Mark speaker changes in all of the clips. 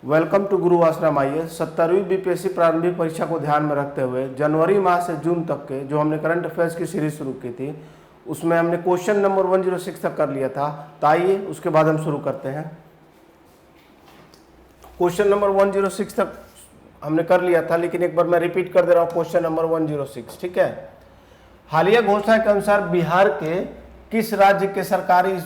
Speaker 1: Welcome to गुरु आश्रम। आइए 70वीं BPSC प्रारंभिक परीक्षा को ध्यान में रखते हुए जनवरी माह से जून तक के जो हमने करंट अफेयर्स की सीरीज शुरू की थी उसमें हमने क्वेश्चन नंबर 106 तक कर लिया था। तो आइए उसके बाद हम शुरू करते हैं। क्वेश्चन नंबर 106 तक हमने कर लिया था, लेकिन एक बार मैं रिपीट कर दे रहा हूँ क्वेश्चन नंबर 106। ठीक है। हालिया घोषणा के अनुसार बिहार के किस राज्य के सरकारी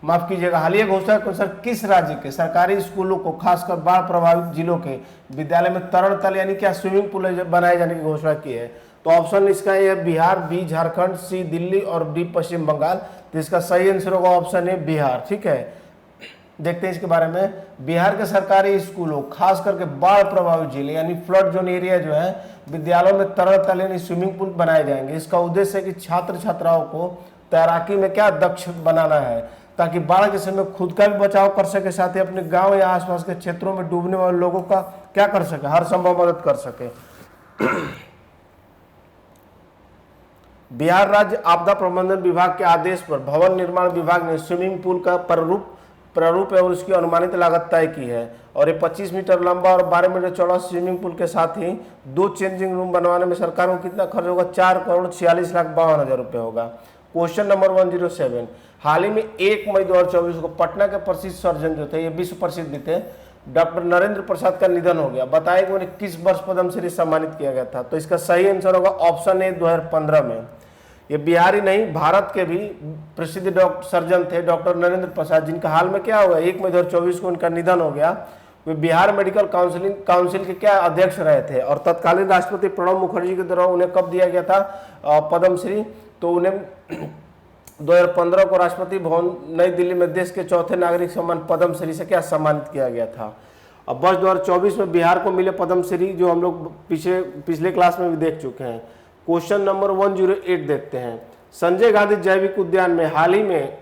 Speaker 1: हालिया घोषणा के अनुसार किस राज्य के सरकारी स्कूलों को खासकर बाढ़ प्रभावित जिलों के विद्यालय में तरण तल यानी क्या स्विमिंग पूल बनाए जाने की घोषणा की है? तो ऑप्शन इसका ए बिहार, बी झारखंड, सी दिल्ली और डी पश्चिम बंगाल। तो इसका सही आंसर होगा ऑप्शन ए बिहार। ठीक है, देखते हैं इसके बारे में। बिहार के सरकारी स्कूलों खास करके बाढ़ प्रभावित जिले यानी फ्लड जोन एरिया जो है विद्यालयों में तरण तल यानी स्विमिंग पूल बनाए जाएंगे। इसका उद्देश्य है कि छात्र छात्राओं को तैराकी में क्या दक्ष बनाना है, ताकि बाढ़ के समय खुद का भी बचाव कर सके, साथ ही अपने गांव या आसपास के क्षेत्रों में डूबने वाले लोगों का क्या कर सके, हर संभव मदद कर सके। बिहार राज्य आपदा प्रबंधन विभाग के आदेश पर भवन निर्माण विभाग ने स्विमिंग पूल का प्रारूप और उसकी अनुमानित लागत तय की है और ये 25 मीटर लंबा और 12 मीटर चौड़ा स्विमिंग पूल के साथ ही 2 चेंजिंग रूम बनवाने में सरकार को कितना खर्च होगा? 4,46,52,000 रुपये होगा। Question number 107। हाल ही में 1 मई 2024 को पटना के प्रसिद्ध सर्जन जो थे, ये विश्व प्रसिद्ध भी थे, डॉक्टर नरेंद्र प्रसाद का निधन हो गया। बताइए कि उन्हें किस वर्ष पद्मश्री सम्मानित किया गया था? तो इसका सही आंसर होगा ऑप्शन ए 2015 में। ये बिहारी नहीं, भारत के भी प्रसिद्ध डॉक्टर सर्जन थे डॉक्टर नरेंद्र प्रसाद, जिनका हाल में क्या हुआ 1 मई 2024 को उनका निधन हो गया। वे बिहार मेडिकल काउंसिल के क्या अध्यक्ष रहे थे और तत्कालीन राष्ट्रपति प्रणब मुखर्जी के द्वारा उन्हें कब दिया गया था पद्मश्री? तो उन्हें 2015 को राष्ट्रपति भवन नई दिल्ली में देश के चौथे नागरिक सम्मान पद्मश्री से क्या सम्मानित किया गया था। अब वर्ष 2024 में बिहार को मिले पद्मश्री जो हम लोग पिछले क्लास में भी देख चुके हैं। क्वेश्चन नंबर 108 देखते हैं। संजय गांधी जैविक उद्यान में हाल ही में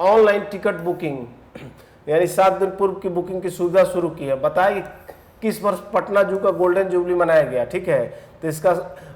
Speaker 1: ऑनलाइन टिकट बुकिंग यानी 7 दिन पूर्व की बुकिंग की सुविधा शुरू की है। बताइए किस वर्ष पटना जू का गोल्डन जुबली मनाया गया? ठीक है, तो इसका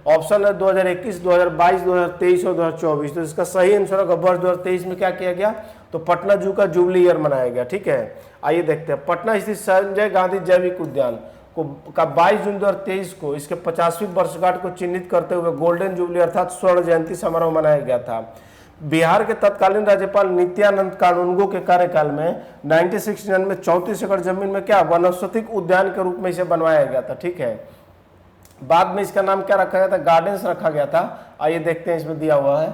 Speaker 1: ऑप्शन है 2021, 2022, 2023 और 2024। तो इसका सही आंसर होगा वर्ष 2023 में क्या किया गया? तो पटना जू का जुबली ईयर मनाया गया। ठीक है, आइए देखते हैं। पटना स्थित संजय गांधी जैविक उद्यान का 22 जून 2023 को इसके 50वीं वर्षगांठ को चिन्हित करते हुए गोल्डन जुबली अर्थात स्वर्ण जयंती समारोह मनाया गया था। बिहार के तत्कालीन राज्यपाल नित्यानंद कानूनगो के कार्यकाल में 1969 में 34 एकड़ जमीन में क्या वनस्पतिक उद्यान के रूप में इसे बनवाया गया था। ठीक है, बाद में इसका नाम क्या रखा गया था? गार्डन्स रखा गया था। आइए देखते हैं, इसमें दिया हुआ है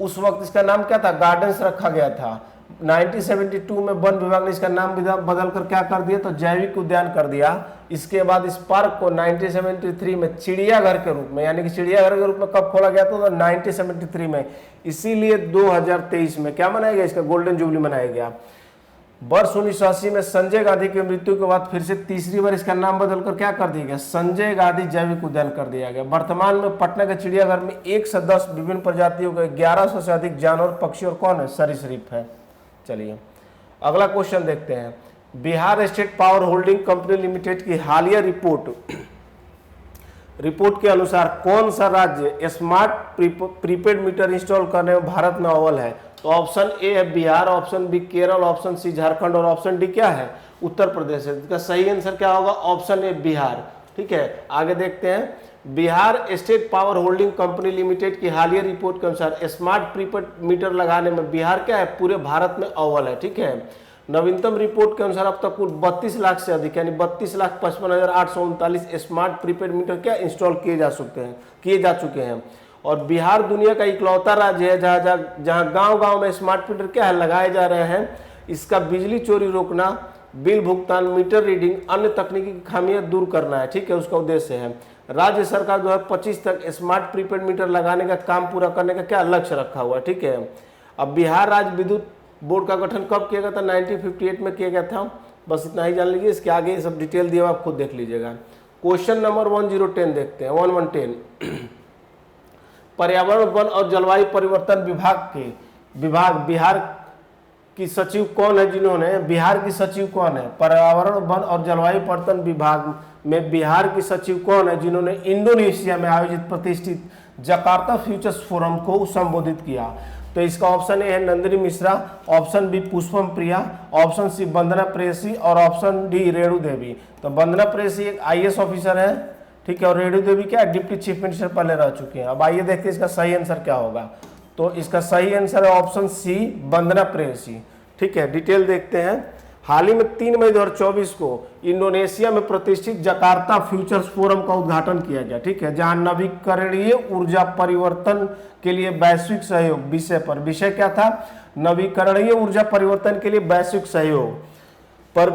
Speaker 1: उस वक्त इसका नाम क्या था? गार्डन्स रखा गया था। 1972 में वन विभाग ने इसका नाम बदल कर क्या कर दिया? तो जैविक उद्यान कर दिया। इसके बाद इस पार्क को 1973 में चिड़ियाघर के रूप में यानी कि चिड़ियाघर के रूप में कब खोला गया था? तो 1973 में। इसीलिए 2023 में क्या मनाया गया? इसका गोल्डन जुबली मनाया गया। वर्ष 1980 में संजय गांधी की मृत्यु के बाद फिर से तीसरी बार इसका नाम बदलकर क्या कर दिया गया? संजय गांधी जैविक उद्यान कर दिया गया। वर्तमान में पटना के चिड़ियाघर में 1 से 10 विभिन्न प्रजातियों के 1100 से अधिक जानवर, पक्षी और कौन है? सरीसृप है। चलिए अगला क्वेश्चन देखते हैं। Bihar state power holding company limited की हालिया रिपोर्ट के अनुसार कौन सा राज्य स्मार्ट प्रीपेड मीटर इंस्टॉल करने में भारत में अव्वल है? तो ऑप्शन ए है Bihar, option B Kerala, option C Jharkhand और ऑप्शन डी क्या है? उत्तर प्रदेश है। इसका सही आंसर क्या होगा? Option A Bihar. ठीक है, आगे देखते हैं। Bihar state power holding company limited की हालिया रिपोर्ट के अनुसार स्मार्ट प्रीपेड मीटर लगाने में बिहार क्या है? पूरे भारत में अव्वल है। ठीक है, नवीनतम रिपोर्ट के अनुसार अब तक कुल 32 लाख से अधिक यानी 32,55,839 स्मार्ट प्रीपेड मीटर क्या इंस्टॉल किए जा चुके हैं और बिहार दुनिया का इकलौता राज्य है जहां गांव-गांव में स्मार्ट मीटर क्या है लगाए जा रहे हैं। इसका बिजली चोरी रोकना, बिल भुगतान, मीटर रीडिंग, अन्य तकनीकी खामियां दूर करना है। ठीक है, उसका उद्देश्य है। राज्य सरकार 2025 तक स्मार्ट प्रीपेड मीटर लगाने का काम पूरा करने का क्या लक्ष्य रखा हुआ है? ठीक है, अब बिहार राज्य विद्युत बोर्ड का गठन कब किया गया था? 1958 में किया गया था। बस इतना ही जान लीजिए, इसके आगे सब डिटेल दिया हुआ आप खुद देख लीजिएगा। क्वेश्चन नंबर 1010 देखते हैं। 1110 पर्यावरण, वन और जलवायु परिवर्तन विभाग बिहार की सचिव कौन है? बिहार की सचिव कौन है? पर्यावरण, वन और जलवायु परिवर्तन विभाग में बिहार की सचिव कौन है जिन्होंने इंडोनेशिया में आयोजित प्रतिष्ठित जकार्ता फ्यूचर्स फोरम को संबोधित किया? तो इसका ऑप्शन ए है Nandini Mishra, option B Pushpam Priya, option C Vandana Preyasi और ऑप्शन डी रेणु देवी। तो वंदना प्रेयसी एक IAS ऑफिसर है, ठीक है, और रेणु देवी क्या है, डिप्टी चीफ मिनिस्टर पहले रह चुके हैं। अब आइए देखते हैं इसका सही आंसर क्या होगा। तो इसका सही आंसर है ऑप्शन सी वंदना प्रेयसी, ठीक है। डिटेल देखते हैं। हाल ही में 3 मई 2024 को इंडोनेशिया में प्रतिष्ठित जकार्ता फ्यूचर्स फोरम का उद्घाटन किया गया, ठीक है, जहां नवीकरणीय ऊर्जा परिवर्तन के लिए वैश्विक सहयोग विषय पर, विषय क्या था, नवीकरणीय ऊर्जा परिवर्तन के लिए वैश्विक सहयोग पर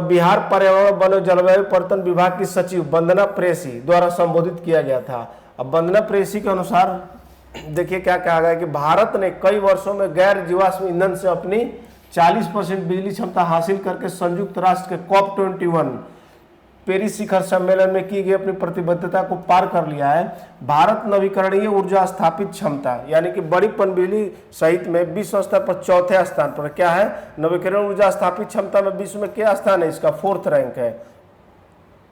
Speaker 1: बिहार पर्यावरण वन और जलवायु परिवर्तन विभाग की सचिव वंदना प्रेयसी द्वारा संबोधित किया गया था। अब वंदना प्रेयसी के अनुसार देखिए क्या कहा गया कि भारत ने कई वर्षों में गैर जीवाश्म ईंधन से अपनी 40% बिजली क्षमता हासिल करके संयुक्त राष्ट्र के COP21 पेरिस शिखर सम्मेलन में की गई अपनी प्रतिबद्धता को पार कर लिया है। भारत नवीकरणीय ऊर्जा स्थापित क्षमता यानी कि बड़ी पनबिजली सहित में विश्व स्तर पर चौथे स्थान पर क्या है, नवीकरणीय ऊर्जा स्थापित क्षमता में विश्व में क्या स्थान है, इसका 4th रैंक है।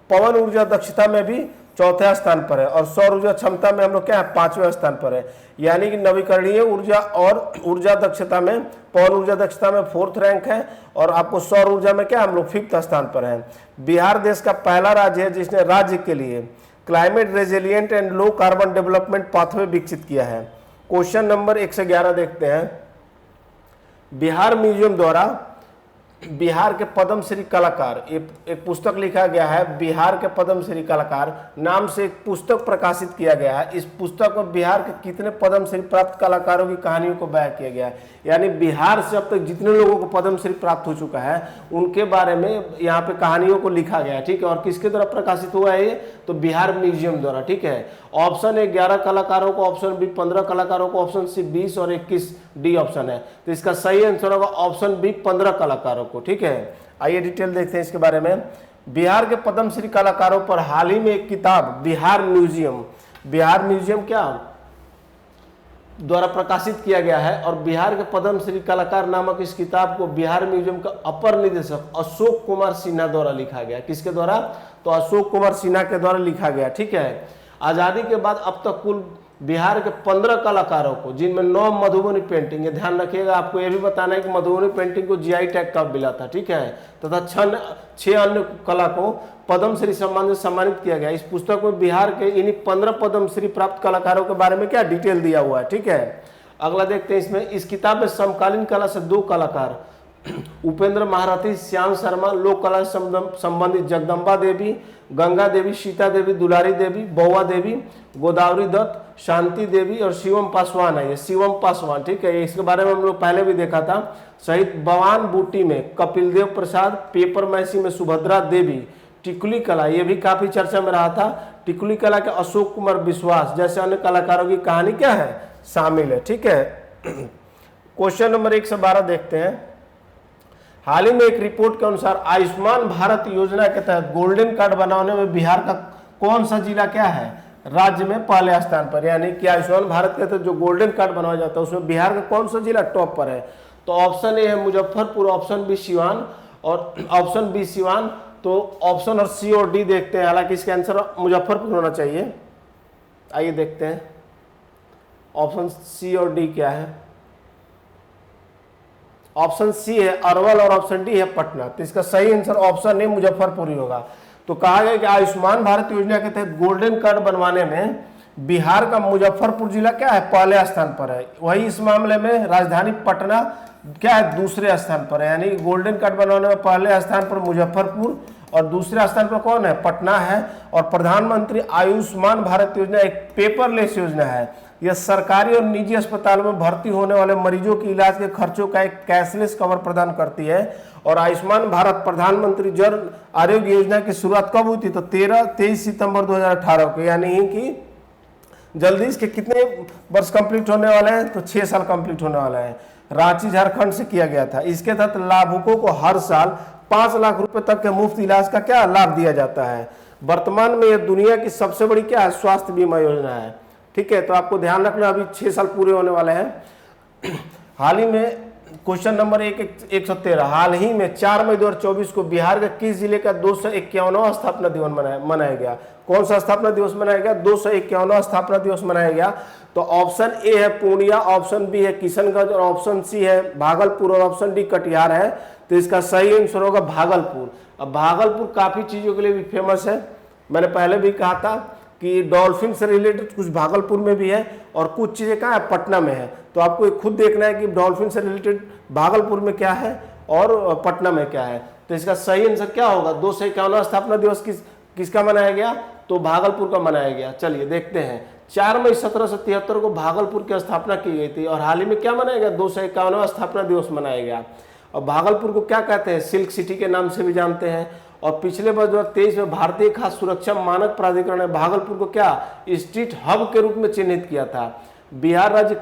Speaker 1: पवन ऊर्जा दक्षता में भी चौथे स्थान पर है और सौर ऊर्जा क्षमता में हम लोग क्या है, 5वें स्थान पर है। यानी कि नवीकरणीय ऊर्जा और ऊर्जा दक्षता में, पवन ऊर्जा दक्षता में 4th रैंक है और आपको सौर ऊर्जा में क्या हम लोग 5th स्थान पर हैं। बिहार देश का पहला राज्य है जिसने राज्य के लिए climate resilient and low carbon development pathway विकसित किया है। क्वेश्चन नंबर 1 से 11 देखते हैं। बिहार म्यूजियम द्वारा बिहार के पद्मश्री कलाकार, एक पुस्तक लिखा गया है बिहार के पद्मश्री कलाकार नाम से एक पुस्तक प्रकाशित किया गया है। इस पुस्तक में बिहार के कितने पद्मश्री प्राप्त कलाकारों की कहानियों को बयां किया गया है, यानी बिहार से अब तक जितने लोगों को पद्मश्री प्राप्त हो चुका है उनके बारे में यहाँ पे कहानियों को लिखा गया है, ठीक है। और किसके द्वारा प्रकाशित हुआ है ये, तो बिहार म्यूजियम द्वारा, ठीक है। ऑप्शन ए 11 कलाकारों को, ऑप्शन बी 15 कलाकारों को, ऑप्शन सी 20 और 21 डी ऑप्शन है। तो इसका सही आंसर होगा ऑप्शन बी 15 कलाकारों को, ठीक है। आइए डिटेल देखते हैं इसके बारे में। बिहार के पद्मश्री कलाकारों पर हाल ही में एक किताब बिहार म्यूजियम क्या द्वारा प्रकाशित किया गया है और बिहार के पद्मश्री कलाकार नामक इस किताब को बिहार म्यूजियम का अपर निदेशक अशोक कुमार सिन्हा द्वारा लिखा गया। किसके द्वारा, तो अशोक कुमार सिन्हा के द्वारा लिखा गया, ठीक है। आजादी के बाद अब तक कुल बिहार के 15 कलाकारों को, जिनमें 9 मधुबनी पेंटिंग, ये ध्यान रखिएगा, आपको ये भी बताना है कि मधुबनी पेंटिंग को GI टैग कब मिला था, ठीक है, तथा 6 अन्य कला को पद्मश्री सम्मान से सम्मानित किया गया। इस पुस्तक में बिहार के इन्हीं 15 पद्मश्री प्राप्त कलाकारों के बारे में क्या डिटेल दिया हुआ है, ठीक है। अगला देखते हैं इसमें। इस किताब में समकालीन कला से 2 कलाकार उपेंद्र महारथी, श्याम शर्मा, लोक कला से संबंधित जगदम्बा देवी, गंगा देवी, सीता देवी, दुलारी देवी, बउआ देवी, गोदावरी दत्त, शांति देवी और शिवम पासवान है। ये शिवम पासवान, ठीक है, इसके बारे में हम लोग पहले भी देखा था। शहीद बवान बूटी में कपिल देव प्रसाद, पेपर मैसी में सुभद्रा देवी, टिकुली कला ये भी काफी चर्चा में रहा था। टिकुली कला के अशोक कुमार विश्वास जैसे अन्य कलाकारों की कहानी क्या है, शामिल है, ठीक है। क्वेश्चन नंबर 1 से 12 देखते हैं। हाल ही में एक रिपोर्ट के अनुसार आयुष्मान भारत योजना के तहत गोल्डन कार्ड बनाने में बिहार का कौन सा जिला क्या है, राज्य में पहले स्थान पर। यानी कि आयुष्मान भारत के तहत जो गोल्डन कार्ड बनवाया जाता है उसमें बिहार का कौन सा जिला टॉप पर है। तो ऑप्शन ए है मुजफ्फरपुर, ऑप्शन बी सिवान और ऑप्शन बी सिवान। तो ऑप्शन और सी और डी देखते हैं, हालांकि इसका आंसर मुजफ्फरपुर होना चाहिए। आइए देखते हैं ऑप्शन सी और डी क्या है। ऑप्शन सी है अरवल और ऑप्शन डी है पटना। तो इसका सही आंसर ऑप्शन ए मुजफ्फरपुर ही होगा। तो कहा गया कि आयुष्मान भारत योजना के तहत गोल्डन कार्ड बनवाने में बिहार का मुजफ्फरपुर जिला क्या है, पहले स्थान पर है। वही इस मामले में राजधानी पटना क्या है, दूसरे स्थान पर है। यानी गोल्डन कार्ड बनवाने में पहले स्थान पर मुजफ्फरपुर और दूसरे स्थान पर कौन है, पटना है। और प्रधानमंत्री आयुष्मान भारत योजना एक पेपरलेस योजना है। यह सरकारी और निजी अस्पतालों में भर्ती होने वाले मरीजों के इलाज के खर्चों का एक कैशलेस कवर प्रदान करती है। और आयुष्मान भारत प्रधानमंत्री जन आरोग्य योजना की शुरुआत कब हुई थी, तो 23 सितंबर 2018 को। यानी कि जल्दी इसके कितने वर्ष कंप्लीट होने वाले हैं, तो 6 साल कंप्लीट होने वाला है। रांची झारखंड से किया गया था। इसके तहत लाभुकों को हर साल 5 लाख रुपए तक के मुफ्त इलाज का क्या लाभ दिया जाता है। वर्तमान में यह दुनिया की सबसे बड़ी क्या है, स्वास्थ्य बीमा योजना है, ठीक है। तो आपको ध्यान रखना, अभी 6 साल पूरे होने वाले हैं। हाल ही में क्वेश्चन नंबर 113, हाल ही में 4 मई 2024 को बिहार के किस जिले का 251वां स्थापना दिवस मनाया गया? कौन सा स्थापना दिवस मनाया गया? 251वां स्थापना दिवस मनाया गया। तो ऑप्शन ए है पूर्णिया, ऑप्शन बी है किशनगंज और ऑप्शन सी है भागलपुर और ऑप्शन डी कटिहार है। तो इसका सही आंसर होगा भागलपुर। अब भागलपुर काफी चीजों के लिए भी फेमस है। मैंने पहले भी कहा था कि डॉल्फिन से रिलेटेड कुछ भागलपुर में भी है और कुछ चीजें कहाँ है, पटना में है। तो आपको ये खुद देखना है कि डॉल्फिन से रिलेटेड भागलपुर में क्या है और पटना में क्या है। तो इसका सही आंसर क्या होगा? 251वां स्थापना दिवस किसका मनाया गया? तो भागलपुर का मनाया गया। चलिए देखते हैं। 4 मई 1773 को भागलपुर की स्थापना की गई थी और हाल ही में क्या मनाया गया? 251वां स्थापना दिवस मनाया गया। और भागलपुर को क्या कहते हैं? सिल्क सिटी के नाम से भी जानते हैं। और पिछले वर्ष 2023 में भारतीय खाद्य सुरक्षा मानक प्राधिकरण ने भागलपुर को क्या स्ट्रीट हब के रूप में चिन्हित किया था। बिहार राज्य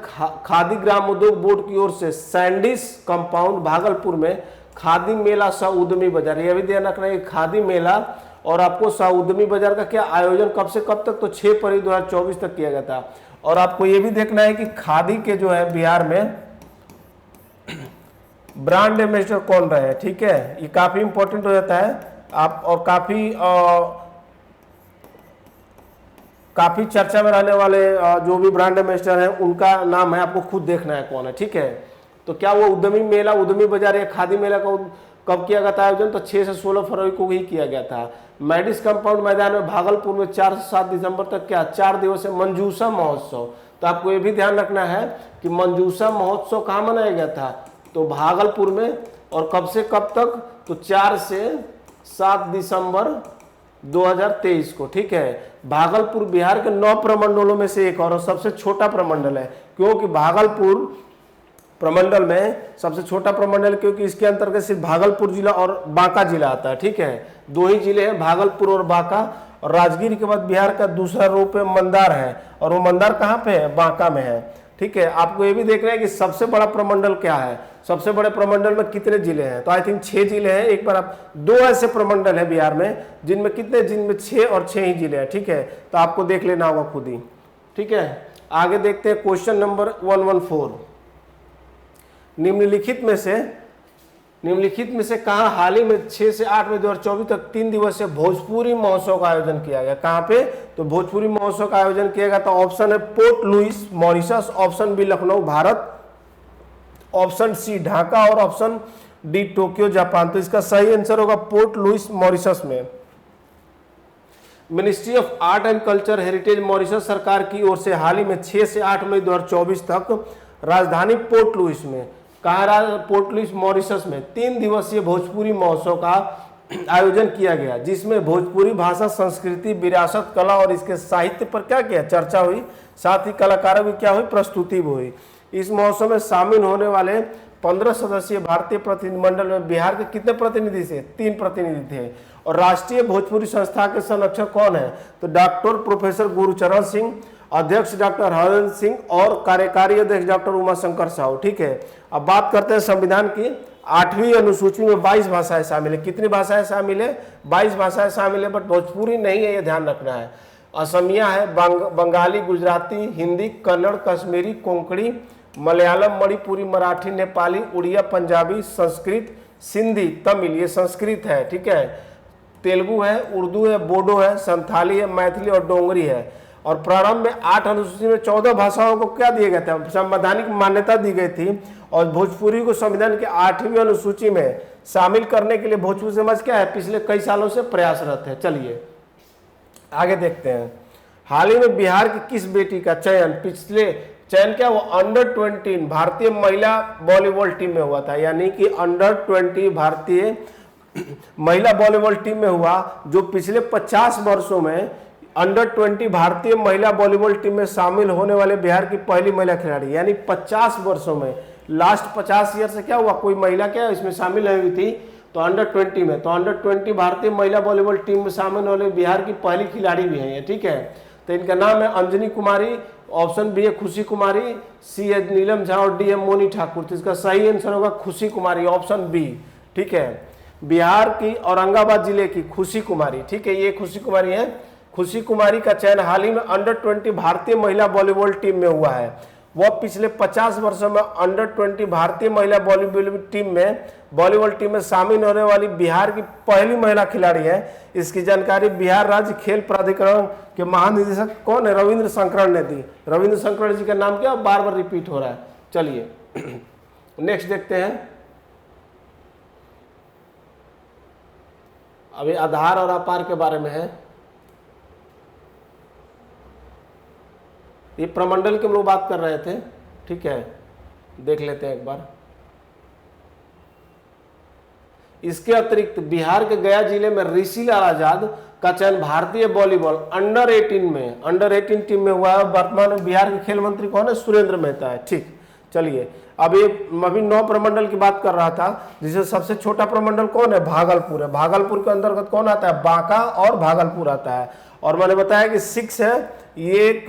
Speaker 1: खादी ग्राम उद्योग बोर्ड की ओर से सैंडिस कंपाउंड भागलपुर में खादी मेला सह उद्यमी बाजार, यह भी ध्यान रखना है खादी मेला और आपको सह उद्यमी बाजार का क्या आयोजन कब से कब तक? तो 6 फरवरी 2024 तक किया गया था। और आपको ये भी देखना है कि खादी के जो है बिहार में ब्रांड एम्बेसडर कौन रहे। ठीक है, ये काफी इंपॉर्टेंट हो जाता है आप और काफी चर्चा में रहने वाले जो भी ब्रांड एम्बेसडर हैं उनका नाम है, आपको खुद देखना है कौन है। ठीक है, तो क्या वो उद्यमी मेला, उद्यमी बाजार या खादी मेला का कब किया गया था आयोजन? तो 6 से 16 फरवरी को ही किया गया था। मैडिस कंपाउंड मैदान में भागलपुर में 4 से 7 दिसंबर तक क्या 4 दिवसीय मंजूषा महोत्सव। तो आपको ये भी ध्यान रखना है कि मंजूषा महोत्सव कहाँ मनाया गया था? तो भागलपुर में। और कब से कब तक? तो 4 से 7 दिसंबर 2023 को। ठीक है, भागलपुर बिहार के 9 प्रमंडलों में से एक और सबसे छोटा प्रमंडल है। क्योंकि भागलपुर प्रमंडल में सबसे छोटा प्रमंडल, क्योंकि इसके अंतर्गत सिर्फ भागलपुर जिला और बांका जिला आता है। ठीक है, 2 ही जिले हैं, भागलपुर और बांका। और राजगीर के बाद बिहार का दूसरा रूप है मंदार है, और वो मंदार कहाँ पे है? बांका में है। ठीक है, आपको ये भी देखना है कि सबसे बड़ा प्रमंडल क्या है, सबसे बड़े प्रमंडल में कितने जिले हैं? तो आई थिंक 6 जिले हैं। एक बार आप 2 ऐसे प्रमंडल है बिहार में जिनमें कितने, जिनमें 6 और 6 ही जिले हैं। ठीक है, तो आपको देख लेना होगा खुद ही। ठीक है, आगे देखते हैं क्वेश्चन नंबर 114। निम्नलिखित में से कहाँ हाल ही में 6 से 8 मई 2024 तक 3 दिवसीय भोजपुरी महोत्सव का आयोजन किया गया? कहाँ पे? तो भोजपुरी महोत्सव का आयोजन किया गया। तो ऑप्शन है Port Louis Mauritius, option B Lucknow Bharat, option C Dhaka और ऑप्शन डी टोक्यो जापान। तो इसका सही आंसर होगा पोर्ट लुइस मॉरिशस में। Ministry of art and culture heritage Mauritius सरकार की ओर से हाल ही में 6 से 8 मई 2024 तक राजधानी पोर्ट लुइस में, कहा पोर्ट लुइस मॉरिशस में 3 दिवसीय भोजपुरी महोत्सव का आयोजन किया गया, जिसमें भोजपुरी भाषा, संस्कृति, विरासत, कला और इसके साहित्य पर क्या किया चर्चा हुई। साथ ही कलाकारों की क्या हुई? प्रस्तुति भी हुई। इस महोत्सव में शामिल होने वाले 15 सदस्यीय भारतीय प्रतिनिधिमंडल में बिहार के कितने प्रतिनिधि थे? 3 प्रतिनिधि थे। और राष्ट्रीय भोजपुरी संस्था के संरक्षक कौन है? तो डॉक्टर प्रोफेसर गुरुचरण सिंह, अध्यक्ष डॉक्टर हरेंद्र सिंह और कार्यकारी अध्यक्ष डॉक्टर उमाशंकर साहू। ठीक है, अब बात करते हैं संविधान की। 8वीं अनुसूची में 22 भाषाएं शामिल है। कितनी भाषाएं शामिल है? 22 भाषाएं शामिल है, बट भोजपुरी नहीं है, ये ध्यान रखना है। असमिया है, बंगाली, गुजराती, हिंदी, कन्नड़, कश्मीरी, कोंकणी, मलयालम, मणिपुरी, मराठी, नेपाली, उड़िया, पंजाबी, संस्कृत, सिंधी, तमिल, ये संस्कृत है। ठीक है, तेलुगु है, उर्दू है, बोडो है, संथाली है, मैथिली और डोंगरी है। और प्रारंभ में 8 अनुसूची में 14 भाषाओं को क्या दिया गया था? संवैधानिक मान्यता दी गई थी। और भोजपुरी को संविधान की 8वीं अनुसूची में शामिल करने के लिए भोजपुरी समाज क्या है? पिछले कई सालों से प्रयासरत है। चलिए आगे देखते हैं। हाल ही में बिहार की किस बेटी का चयन क्या वो अंडर 20 भारतीय महिला वॉलीबॉल टीम में हुआ था? यानी कि अंडर 20 भारतीय महिला वॉलीबॉल टीम में हुआ, जो पिछले 50 वर्षों में अंडर 20 भारतीय महिला वॉलीबॉल टीम में शामिल होने वाले बिहार की पहली महिला खिलाड़ी। यानी 50 वर्षों में, लास्ट 50 ईयर से क्या हुआ, कोई महिला क्या इसमें शामिल नहीं हुई थी। तो अंडर 20 में, तो अंडर 20 भारतीय महिला वॉलीबॉल टीम में शामिल होने बिहार की पहली खिलाड़ी भी है ये। ठीक है, तो इनका नाम है अंजनी कुमारी, ऑप्शन बी है खुशी कुमारी, सी है नीलम झा और डी है मोनी ठाकुर। तो इसका सही आंसर होगा खुशी कुमारी, ऑप्शन बी। ठीक है, बिहार की औरंगाबाद जिले की खुशी कुमारी। ठीक है, ये खुशी कुमारी है। खुशी कुमारी का चयन हाल ही में अंडर 20 भारतीय महिला वॉलीबॉल टीम में हुआ है। वह पिछले 50 वर्षों में अंडर 20 भारतीय महिला वॉलीबॉल टीम में शामिल होने वाली बिहार की पहली महिला खिलाड़ी है। इसकी जानकारी बिहार राज्य खेल प्राधिकरण के महानिदेशक कौन है? रविंद्र शंकरन ने दी। रविंद्र शंकरन जी का नाम क्या बार बार रिपीट हो रहा है। चलिए नेक्स्ट देखते हैं। अभी आधार और अपार के बारे में है। ये प्रमंडल के हम लोग बात कर रहे थे, ठीक है, देख लेते हैं एक बार। इसके अतिरिक्त बिहार के गया जिले में ऋषि लाल आजाद का चयन भारतीय वॉलीबॉल अंडर 18 टीम में हुआ है। वर्तमान में बिहार के खेल मंत्री कौन है? सुरेंद्र मेहता है। ठीक, चलिए अभी 9 प्रमंडल की बात कर रहा था, जिसमें सबसे छोटा प्रमंडल कौन है? भागलपुर है। भागलपुर के अंतर्गत कौन आता है? बांका और भागलपुर आता है। और मैंने बताया कि 6 है, ये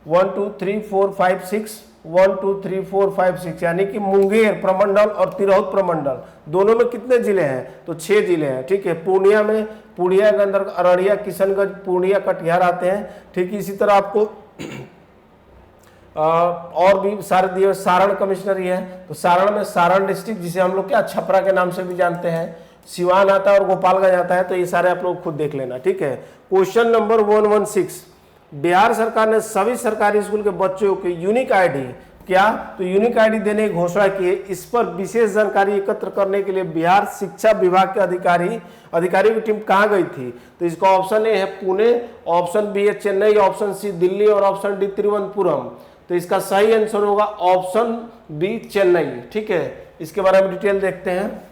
Speaker 1: 1 2 3 4 5 6 1 2 3 4 5 6, यानी कि मुंगेर प्रमंडल और तिरहुत प्रमंडल दोनों में कितने जिले हैं? तो 6 जिले हैं। ठीक है, पूर्णिया के अंदर अररिया, किशनगंज, पूर्णिया, कटिहार आते हैं। ठीक, इसी तरह आपको और भी सारे दिए। सारण कमिश्नरी है, तो सारण में सारण डिस्ट्रिक्ट, जिसे हम लोग क्या छपरा के नाम से भी जानते हैं, सिवान आता है और गोपालगंज आता है। तो ये सारे आप लोग खुद देख लेना। ठीक है, क्वेश्चन नंबर 116, बिहार सरकार ने सभी सरकारी स्कूल के बच्चों के यूनिक आईडी क्या? तो यूनिक आईडी देने की घोषणा की है। इस पर विशेष जानकारी एकत्र करने के लिए बिहार शिक्षा विभाग के अधिकारियों की टीम कहाँ गई थी? तो इसका ऑप्शन ए है पुणे, ऑप्शन बी है चेन्नई, ऑप्शन सी दिल्ली और ऑप्शन डी तिरुवनंतपुरम। तो इसका सही आंसर होगा ऑप्शन बी चेन्नई। ठीक है, इसके बारे में डिटेल देखते हैं।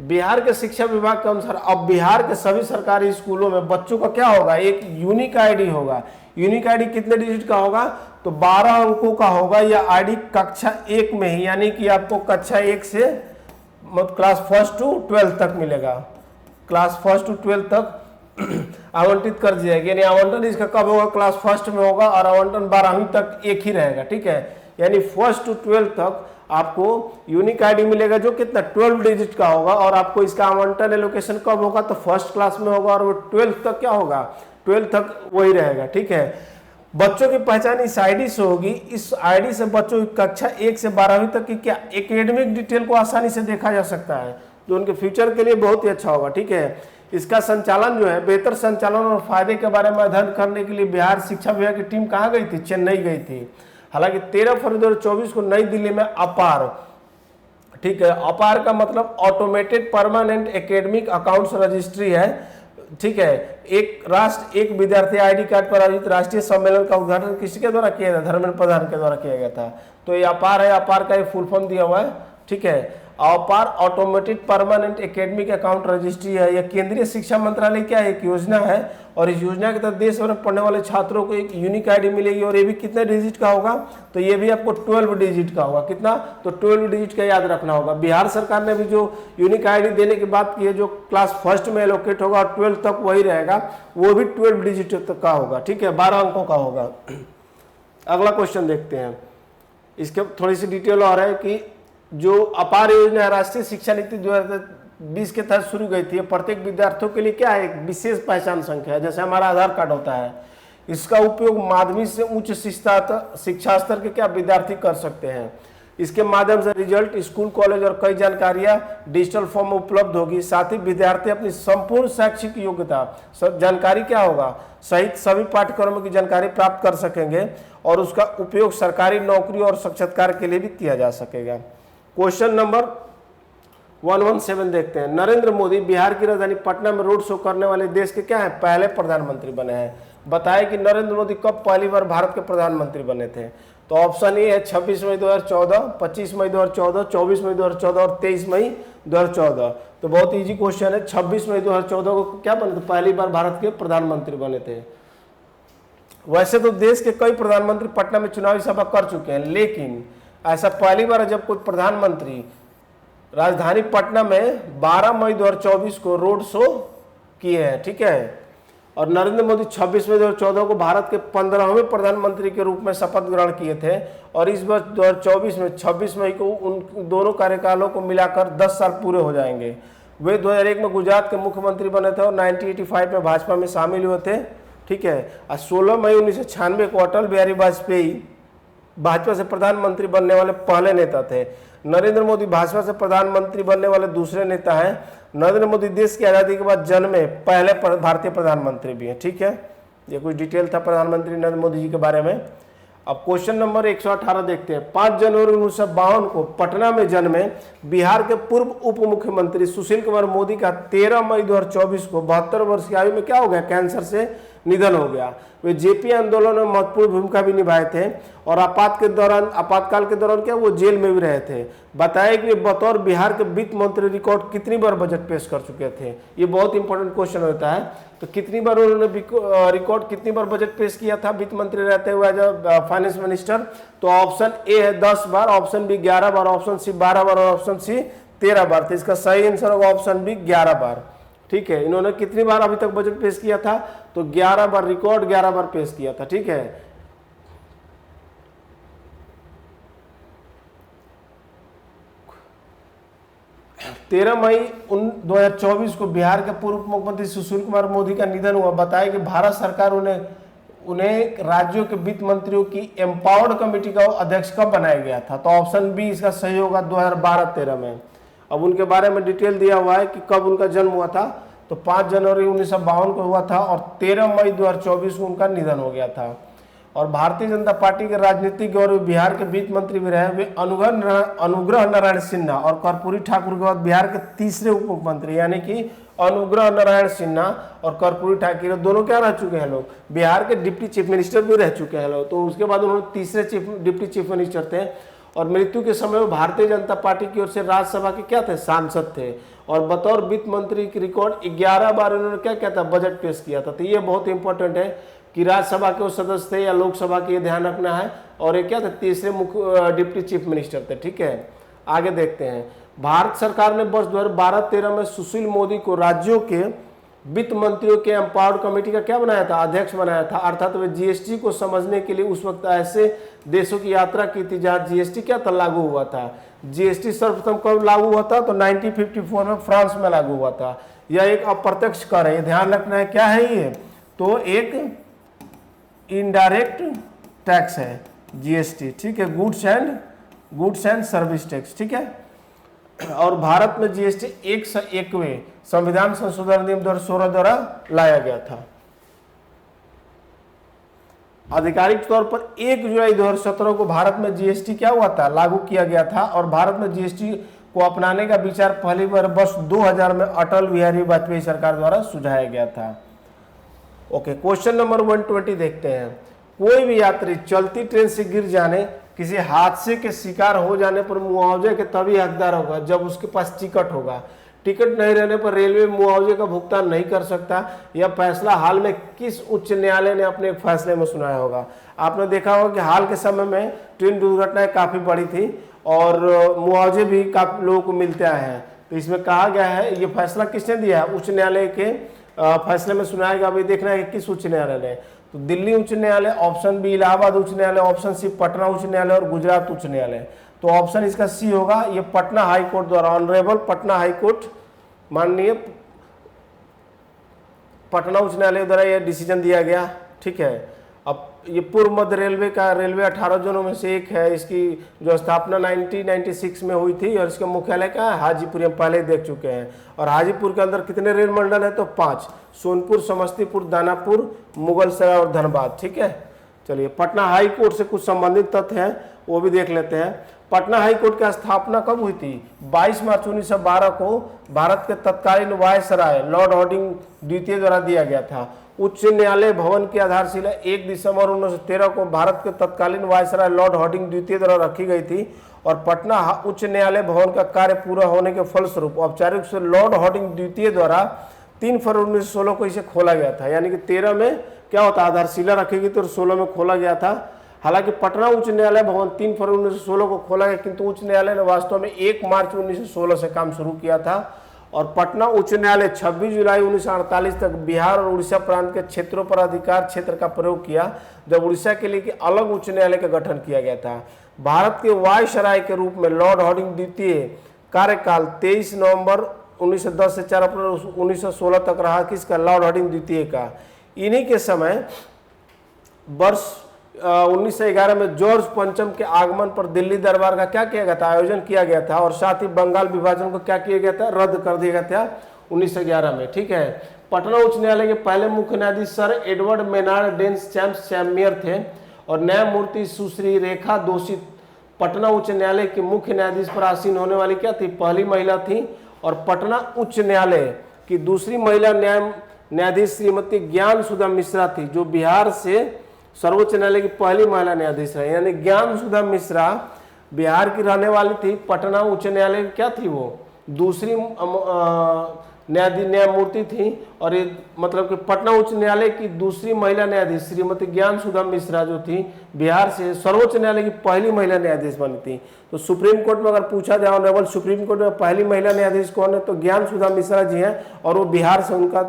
Speaker 1: बिहार के शिक्षा विभाग के अनुसार अब बिहार के सभी सरकारी स्कूलों में बच्चों का क्या होगा? एक यूनिक आईडी होगा। यूनिक आईडी कितने डिजिट का होगा? तो 12 अंकों का होगा। यह आईडी कक्षा 1 में ही, यानी कि आपको कक्षा 1 से क्लास 1 to 12 तक मिलेगा। क्लास 1 to 12 तक आवंटित कर दिया जाएगा। यानी आवंटन इसका कब होगा? क्लास 1 में होगा और आवंटन 12वीं तक एक ही रहेगा। ठीक है, यानी 1 to 12 तक आपको यूनिक आईडी मिलेगा, जो कितना 12 डिजिट का होगा। और आपको इसका आवंटन एलोकेशन कब होगा? तो फर्स्ट क्लास में होगा और वो 12 तक क्या होगा? 12 तक वही रहेगा। ठीक है, बच्चों की पहचान इस आईडी से होगी। इस आईडी से बच्चों की कक्षा 1 से 12वीं तक की क्या एकेडमिक डिटेल को आसानी से देखा जा सकता है, जो उनके फ्यूचर के लिए बहुत ही अच्छा होगा। ठीक है, इसका संचालन जो है, बेहतर संचालन और फायदे के बारे में अध्ययन करने के लिए बिहार शिक्षा विभाग की टीम कहाँ गई थी? चेन्नई गई थी। हालांकि 13 फरवरी 2024 को नई दिल्ली में अपार, ठीक है, अपार का मतलब automated permanent academic accounts registry है। ठीक है, एक राष्ट्र एक विद्यार्थी आईडी कार्ड पर आयोजित राष्ट्रीय सम्मेलन का उद्घाटन किसके द्वारा किया था? धर्मेंद्र प्रधान के द्वारा किया गया था। तो ये अपार है, अपार का एक फुल फॉर्म दिया हुआ है। ठीक है, अपार automated permanent academic account registry है। यह केंद्रीय शिक्षा मंत्रालय क्या एक योजना है, और इस योजना के तहत देश भर में पढ़ने वाले छात्रों को एक यूनिक आईडी मिलेगी। और ये भी कितने डिजिट का होगा? तो ये भी आपको 12 डिजिट का होगा। कितना? तो 12 डिजिट का याद रखना होगा। बिहार सरकार ने भी जो यूनिक आईडी देने की बात की है, जो क्लास 1 में एलोकेट होगा और 12 तक वही रहेगा, वो भी 12 डिजिट तक का होगा। ठीक है, 12 अंकों का होगा। अगला क्वेश्चन देखते हैं। इसके थोड़ी सी डिटेल और है कि जो अपार योजना है, राष्ट्रीय शिक्षा नीति 2020 के तहत शुरू गई थी। प्रत्येक विद्यार्थियों के लिए क्या है? एक विशेष पहचान संख्या है, जैसे हमारा आधार कार्ड होता है। इसका उपयोग माध्यमिक से उच्च शिक्षा स्तर के क्या विद्यार्थी कर सकते हैं। इसके माध्यम से रिजल्ट, स्कूल, कॉलेज और कई जानकारियां डिजिटल फॉर्म में उपलब्ध होगी। साथ ही विद्यार्थी अपनी संपूर्ण शैक्षिक योग्यता जानकारी क्या होगा सहित सभी पाठ्यक्रमों की जानकारी प्राप्त कर सकेंगे, और उसका उपयोग सरकारी नौकरी और साक्षात्कार के लिए भी किया जा सकेगा। क्वेश्चन नंबर 117 देखते हैं। नरेंद्र मोदी बिहार की राजधानी पटना में रोड शो करने वाले देश के क्या है? पहले प्रधानमंत्री बने हैं। बताएं कि नरेंद्र मोदी कब पहली बार भारत के प्रधानमंत्री बने थे? तो ऑप्शन ए है 26 मई 2014, 25 मई 2014, 24 मई 2014 और 23 मई 2014। तो बहुत इजी क्वेश्चन है। 26 मई 2014 को क्या बने थे? पहली बार भारत के प्रधानमंत्री बने थे। वैसे तो देश के कई प्रधानमंत्री पटना में चुनावी सभा कर चुके हैं, लेकिन ऐसा पहली बार जब कोई प्रधानमंत्री राजधानी पटना में 12 मई 2024 को रोड शो किए हैं। ठीक है, और नरेंद्र मोदी 26 मई 2014 को भारत के 15वें प्रधानमंत्री के रूप में शपथ ग्रहण किए थे, और इस वर्ष 2024 में 26 मई को उन दोनों कार्यकालों को मिलाकर 10 साल पूरे हो जाएंगे। वे 2001 में गुजरात के मुख्यमंत्री बने थे और 1985 में भाजपा में शामिल हुए थे। ठीक है। और 16 मई 1996 को अटल बिहारी वाजपेयी भाजपा से प्रधानमंत्री बनने वाले पहले नेता थे। नरेंद्र मोदी भाजपा से प्रधानमंत्री बनने वाले दूसरे नेता हैं। नरेंद्र मोदी देश की आज़ादी के बाद जन्मे पहले भारतीय प्रधानमंत्री भी हैं। ठीक है, ये कुछ डिटेल था प्रधानमंत्री नरेंद्र मोदी जी के बारे में। अब क्वेश्चन नंबर 118 देखते हैं। 5 जनवरी 1952 को पटना में जन्मे बिहार के पूर्व उप मुख्यमंत्री सुशील कुमार मोदी का 13 मई 2024 को 72 वर्ष की आयु में क्या हो गया, कैंसर से निधन हो गया। वे जेपी आंदोलन में महत्वपूर्ण भूमिका भी निभाए थे और आपातकाल के दौरान क्या वो जेल में भी रहे थे। बताया कि वे बतौर बिहार के वित्त मंत्री रिकॉर्ड कितनी बार बजट पेश कर चुके थे। ये बहुत इंपॉर्टेंट क्वेश्चन होता है। तो कितनी बार उन्होंने रिकॉर्ड कितनी बार बजट पेश किया था वित्त मंत्री रहते हुए एज फाइनेंस मिनिस्टर? तो ऑप्शन ए है 10 बार, ऑप्शन बी 11 बार, ऑप्शन सी 12 बार और ऑप्शन सी 13 बार। तो इसका सही आंसर होगा ऑप्शन बी 11 बार। ठीक है, इन्होंने कितनी बार अभी तक बजट पेश किया था? तो 11 बार, रिकॉर्ड 11 बार पेश किया था। ठीक है, तेरह मई 2024 को बिहार के पूर्व मुख्यमंत्री सुशील कुमार मोदी का निधन हुआ। बताया कि भारत सरकार उन्हें राज्यों के वित्त मंत्रियों की एम्पावर्ड कमेटी का अध्यक्ष कब बनाया गया था? तो ऑप्शन बी इसका सही होगा 2012-13 में। अब उनके बारे में डिटेल दिया हुआ है कि कब उनका जन्म हुआ था। तो 5 जनवरी 1952 को हुआ था और 13 मई 2024 को उनका निधन हो गया था। और भारतीय जनता पार्टी के राजनीतिक और बिहार के वित्त मंत्री भी रहे। वे अनुग्रह नारायण सिन्हा और कर्पूरी ठाकुर के बाद बिहार के तीसरे उप मुख्यमंत्री, यानी कि अनुग्रह नारायण सिन्हा और कर्पूरी ठाकुर दोनों क्या रह चुके हैं लोग, बिहार के डिप्टी चीफ मिनिस्टर भी रह चुके हैं लोग। तो उसके बाद उन्होंने तीसरे डिप्टी चीफ मिनिस्टर थे और मृत्यु के समय में भारतीय जनता पार्टी की ओर से राज्यसभा के क्या थे, सांसद थे। और बतौर वित्त मंत्री की रिकॉर्ड 11 बार उन्होंने क्या किया था, बजट पेश किया था। तो ये बहुत इंपॉर्टेंट है कि राज्यसभा के वो सदस्य थे या लोकसभा के, ये ध्यान रखना है। और ये क्या थे, तीसरे मुख्य डिप्टी चीफ मिनिस्टर थे। ठीक है, आगे देखते हैं। भारत सरकार ने वर्ष 2012-13 में सुशील मोदी को राज्यों के वित्त मंत्रियों के एम्पावर्ड कमेटी का क्या बनाया था, अध्यक्ष बनाया था। अर्थात वे जीएसटी को समझने के लिए उस वक्त ऐसे देशों की यात्रा की थी जहां जीएसटी क्या था, लागू हुआ था। जीएसटी सर्वप्रथम कब लागू हुआ था? तो 1954 में फ्रांस में लागू हुआ था। यह एक अप्रत्यक्ष कर है, ध्यान रखना है। क्या है ये? तो एक इनडायरेक्ट टैक्स है जीएसटी। ठीक है, गुड्स एंड सर्विस टैक्स। ठीक है, और भारत में जीएसटी 101वें संविधान संशोधन अधिनियम 2016 द्वारा लाया गया था। आधिकारिक तौर पर 1 जुलाई 2017 को भारत में जीएसटी क्या हुआ था, लागू किया गया था। और भारत में जीएसटी को अपनाने का विचार पहली बार वर्ष 2000 में अटल बिहारी वाजपेयी सरकार द्वारा सुझाया गया था। ओके, क्वेश्चन नंबर 120 देखते हैं। कोई भी यात्री चलती ट्रेन से गिर जाने, किसी हादसे के शिकार हो जाने पर मुआवजे के तभी हकदार होगा जब उसके पास टिकट होगा। टिकट नहीं रहने पर रेलवे मुआवजे का भुगतान नहीं कर सकता। यह फैसला हाल में किस उच्च न्यायालय ने अपने एक फैसले में सुनाया होगा? आपने देखा होगा कि हाल के समय में ट्रेन दुर्घटनाएं काफ़ी बढ़ी थी और मुआवजे भी काफ़ी लोगों को मिलते आए हैं। तो इसमें कहा गया है, ये फैसला किसने दिया है? उच्च न्यायालय के फैसले में सुनाएगा। अभी देखना है कि किस उच्च न्यायालय ने। तो दिल्ली उच्च न्यायालय, ऑप्शन बी इलाहाबाद उच्च न्यायालय, ऑप्शन सी पटना उच्च न्यायालय और गुजरात उच्च न्यायालय। तो ऑप्शन इसका सी होगा, ये पटना हाई कोर्ट द्वारा, ऑनरेबल पटना हाई कोर्ट माननीय पटना उच्च न्यायालय द्वारा यह डिसीजन दिया गया। ठीक है, अब ये पूर्व मध्य रेलवे का, रेलवे 18 जोनों में से एक है। इसकी जो स्थापना 1996 में हुई थी और इसका मुख्यालय कहाँ है, हाजीपुर। हम पहले देख चुके हैं। और हाजीपुर के अंदर कितने रेल मंडल है? तो 5, सोनपुर, समस्तीपुर, दानापुर, मुगलसराय और धनबाद। ठीक है, चलिए पटना हाई कोर्ट से कुछ संबंधित तथ्य हैं वो भी देख लेते हैं। पटना हाई कोर्ट की स्थापना कब हुई थी? 22 मार्च 1912 को भारत के तत्कालीन वायसराय लॉर्ड हार्डिंग द्वितीय द्वारा दिया गया था। उच्च न्यायालय भवन की आधारशिला 1 दिसंबर 1913 को भारत के तत्कालीन वायसराय लॉर्ड हार्डिंग द्वितीय द्वारा रखी गई थी। और पटना उच्च न्यायालय भवन का कार्य पूरा होने के फलस्वरूप औपचारिक रूप से लॉर्ड हार्डिंग द्वितीय द्वारा 3 फरवरी 1916 को इसे खोला गया था। यानी कि 13 में क्या होता, आधारशिला रखी गई थी और 16 में खोला गया था। हालांकि पटना उच्च न्यायालय भवन 3 फरवरी 1916 को खोला गया, किंतु उच्च न्यायालय ने वास्तव में 1 मार्च 1916 से काम शुरू किया था। और पटना उच्च न्यायालय 26 जुलाई 1948 तक बिहार और उड़ीसा प्रांत के क्षेत्रों पर अधिकार क्षेत्र का प्रयोग किया, जब उड़ीसा के लिए अलग उच्च न्यायालय का गठन किया गया था। भारत के वायसराय के रूप में लॉर्ड हार्डिंग द्वितीय कार्यकाल 23 नवंबर 1910 से 4 अप्रैल 1916 तक रहा। किसका? लॉर्ड हार्डिंग द्वितीय का। इन्हीं के समय वर्ष 1911 में जॉर्ज पंचम के आगमन पर दिल्ली दरबार का क्या किया गया था, आयोजन किया गया था, और साथ ही बंगाल विभाजन को क्या किया गया था, रद्द कर दिया गया था 1911 में। ठीक है। पटना उच्च न्यायालय के पहले मुख्य न्यायाधीश sir Edward Maynard des Champs Chamier थे, और न्यायमूर्ति सुश्री रेखा दोषी पटना उच्च न्यायालय की मुख्य न्यायाधीश पर आसीन होने वाली क्या थी, पहली महिला थी। और पटना उच्च न्यायालय की दूसरी महिला न्यायाधीश श्रीमती ज्ञान सुधा मिश्रा थी, जो बिहार से सर्वोच्च न्यायालय की पहली महिला न्यायाधीश है। यानी ज्ञान सुधा मिश्रा बिहार की रहने वाली थी, पटना उच्च न्यायालय की क्या थी, वो दूसरी न्यायमूर्ति थी। और ये मतलब कि पटना उच्च न्यायालय की दूसरी महिला न्यायाधीश श्रीमती ज्ञान सुधा मिश्रा जो थी बिहार से सर्वोच्च न्यायालय की पहली महिला न्यायाधीश बनी थी। तो सुप्रीम कोर्ट में अगर पूछा जाए ऑनरेबल सुप्रीम कोर्ट में पहली महिला न्यायाधीश कौन है, तो ज्ञान सुधा मिश्रा जी हैं, और वो बिहार से उनका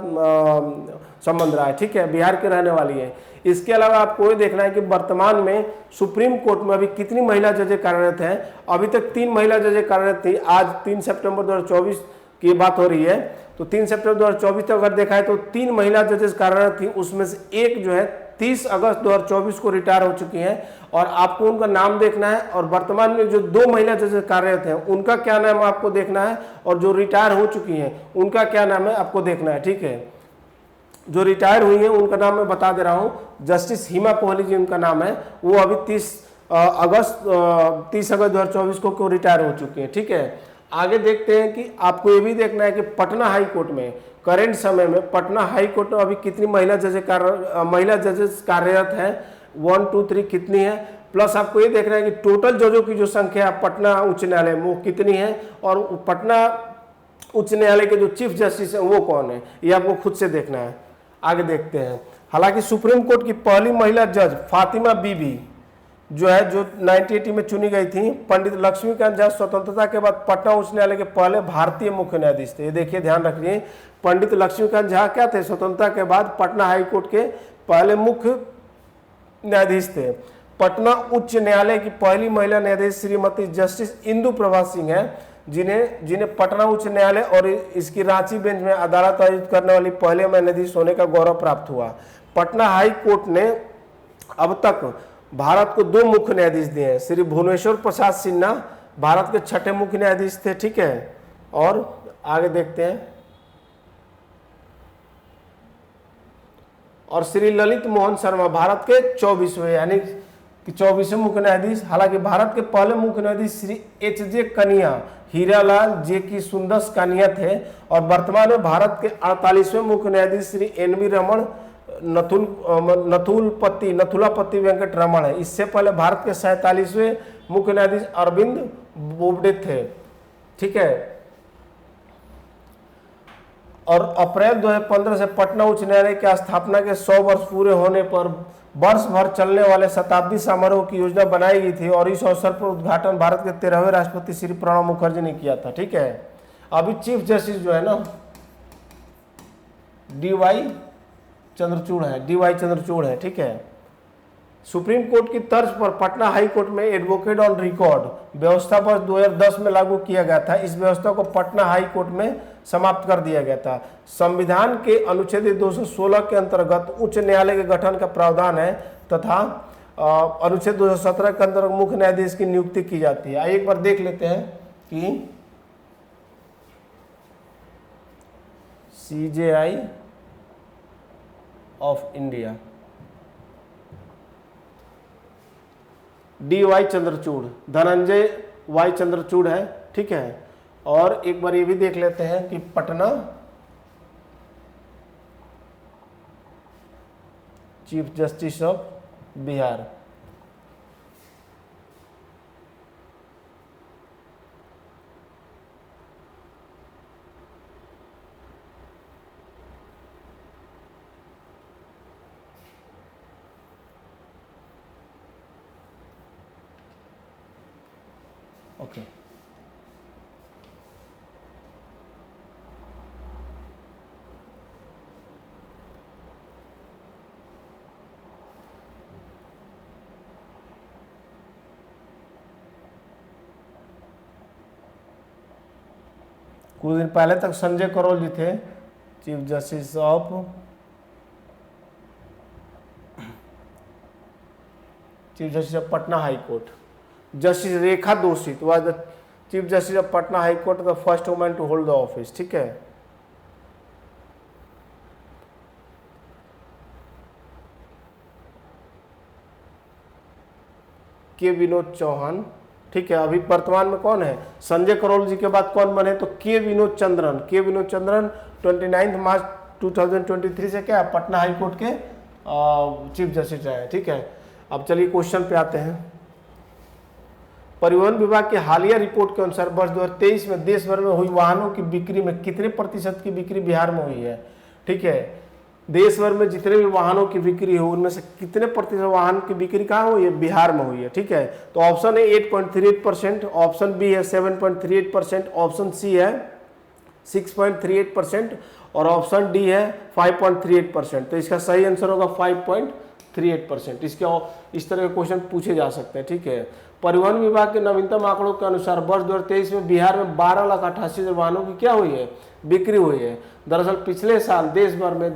Speaker 1: संबंध रहा है। ठीक है, बिहार के रहने वाली है। इसके अलावा आपको ये देखना है कि वर्तमान में सुप्रीम कोर्ट में अभी कितनी महिला जजें कार्यरत हैं। अभी तक 3 महिला जजें कार्यरत थी। आज 3 सितंबर 2024 की बात हो रही है, तो 3 सितंबर 2024 तक अगर देखा है तो 3 महिला जजेस कार्यरत थी। उसमें से एक जो है 30 अगस्त 2024 को रिटायर हो चुकी हैं, और आपको उनका नाम देखना है। और वर्तमान में जो 2 महिला जजेस कार्यरत हैं उनका क्या नाम आपको देखना है, और जो रिटायर हो चुकी हैं उनका क्या नाम है आपको देखना है। ठीक है, जो रिटायर हुई हैं उनका नाम मैं बता दे रहा हूं, जस्टिस हिमा कोहली जी उनका नाम है, वो अभी 30 अगस्त 2024 को रिटायर हो चुकी हैं। ठीक है, आगे देखते हैं कि आपको ये भी देखना है कि पटना हाई कोर्ट में करंट समय में पटना हाई कोर्ट में अभी कितनी महिला जजेस कार्यरत हैं, 1 2 3 कितनी है। प्लस आपको ये देखना है कि टोटल जजों की जो संख्या पटना उच्च न्यायालय में वो कितनी है, और पटना उच्च न्यायालय के जो चीफ जस्टिस है वो कौन है, ये आपको खुद से देखना है। आगे देखते हैं। हालांकि सुप्रीम कोर्ट की पहली महिला जज फातिमा बीबी जो है, जो 1980 में चुनी गई थी, पंडित लक्ष्मीकांत झा स्वतंत्रता के बाद पटना उच्च न्यायालय के पहले भारतीय मुख्य न्यायाधीश थे। ये देखिए, ध्यान रखिए, पंडित लक्ष्मीकांत झा क्या थे, स्वतंत्रता के बाद पटना हाई कोर्ट के पहले मुख्य न्यायाधीश थे। पटना उच्च न्यायालय की पहली महिला न्यायाधीश श्रीमती जस्टिस इंदु प्रभा सिंह है, जिन्हें पटना उच्च न्यायालय और इसकी रांची बेंच में अदालत आयोजित करने वाली पहले न्यायाधीश होने का गौरव प्राप्त हुआ। पटना हाई कोर्ट ने अब तक भारत को 2 मुख्य न्यायाधीश दिए हैं। श्री भुवनेश्वर प्रसाद सिन्हा भारत के 6ठे मुख्य न्यायाधीश थे। ठीक है, और आगे देखते हैं। और श्री ललित मोहन शर्मा भारत के 24वें यानी कि 24वें मुख्य न्यायाधीश। हालांकि भारत के पहले मुख्य न्यायाधीश श्री एच.जे. कनिया हीरालाल जे की सुंदस कानिया थे, और वर्तमान में भारत के 48वें मुख्य न्यायाधीश श्री एन.वी. रमण नथुलापति वेंकट रमण है। इससे पहले भारत के 47वें मुख्य न्यायाधीश अरविंद बोबडे थे। ठीक है, और अप्रैल 2015 से पटना उच्च न्यायालय की स्थापना के 100 वर्ष पूरे होने पर वर्ष भर चलने वाले शताब्दी समारोह की योजना बनाई गई थी, और इस अवसर पर उद्घाटन भारत के 13वें राष्ट्रपति श्री प्रणब मुखर्जी ने किया था। ठीक है, अभी चीफ जस्टिस जो है ना डी.वाई. चंद्रचूड़ है। ठीक है, सुप्रीम कोर्ट की तर्ज पर पटना हाई कोर्ट में एडवोकेट ऑन रिकॉर्ड व्यवस्था वर्ष 2010 में लागू किया गया था। इस व्यवस्था को पटना हाई कोर्ट में समाप्त कर दिया गया था। संविधान के अनुच्छेद 216 के अंतर्गत उच्च न्यायालय के गठन का प्रावधान है, तथा अनुच्छेद 217 के अंतर्गत मुख्य न्यायाधीश की नियुक्ति की जाती है। एक बार देख लेते हैं कि CJI of India D.Y. Chandrachud, Dhananjay Y Chandrachud है। ठीक है, और एक बार ये भी देख लेते हैं कि Patna chief justice of Bihar. Okay, कुछ दिन पहले तक संजय करोल जी थे chief justice of chief justice of Patna high court. Justice Rekha Doshit was the chief justice of Patna high court, the first woman to hold the office. ठीक है, के विनोद चौहान। ठीक है, अभी वर्तमान में कौन है? संजय करोल जी के बाद कौन बने? तो के विनोद चंद्रन। के विनोद चंद्रन 29 मार्च 2023 से क्या पटना हाई कोर्ट के चीफ जस्टिस रहे। ठीक है, अब चलिए क्वेश्चन पे आते हैं। परिवहन विभाग की हालिया रिपोर्ट के अनुसार वर्ष 2023 में देश भर में हुई वाहनों की बिक्री में कितने प्रतिशत की बिक्री बिहार में हुई है? ठीक है, देश भर में जितने भी वाहनों की बिक्री हो उनमें से कितने प्रतिशत वाहन की बिक्री कहाँ हुई है? बिहार में हुई है। ठीक है, तो ऑप्शन ए 8.38%, ऑप्शन बी है 7.38%, ऑप्शन सी है 6.38% और ऑप्शन डी है 5.38%। तो इसका सही आंसर होगा 5.38%। इस तरह के क्वेश्चन पूछे जा सकते हैं। ठीक है, परिवहन विभाग के नवीनतम आंकड़ों के अनुसार वर्ष 2023 में बिहार में 12,88,000 वाहनों की क्या हुई है? बिक्री हुई है। दरअसल पिछले साल देश भर में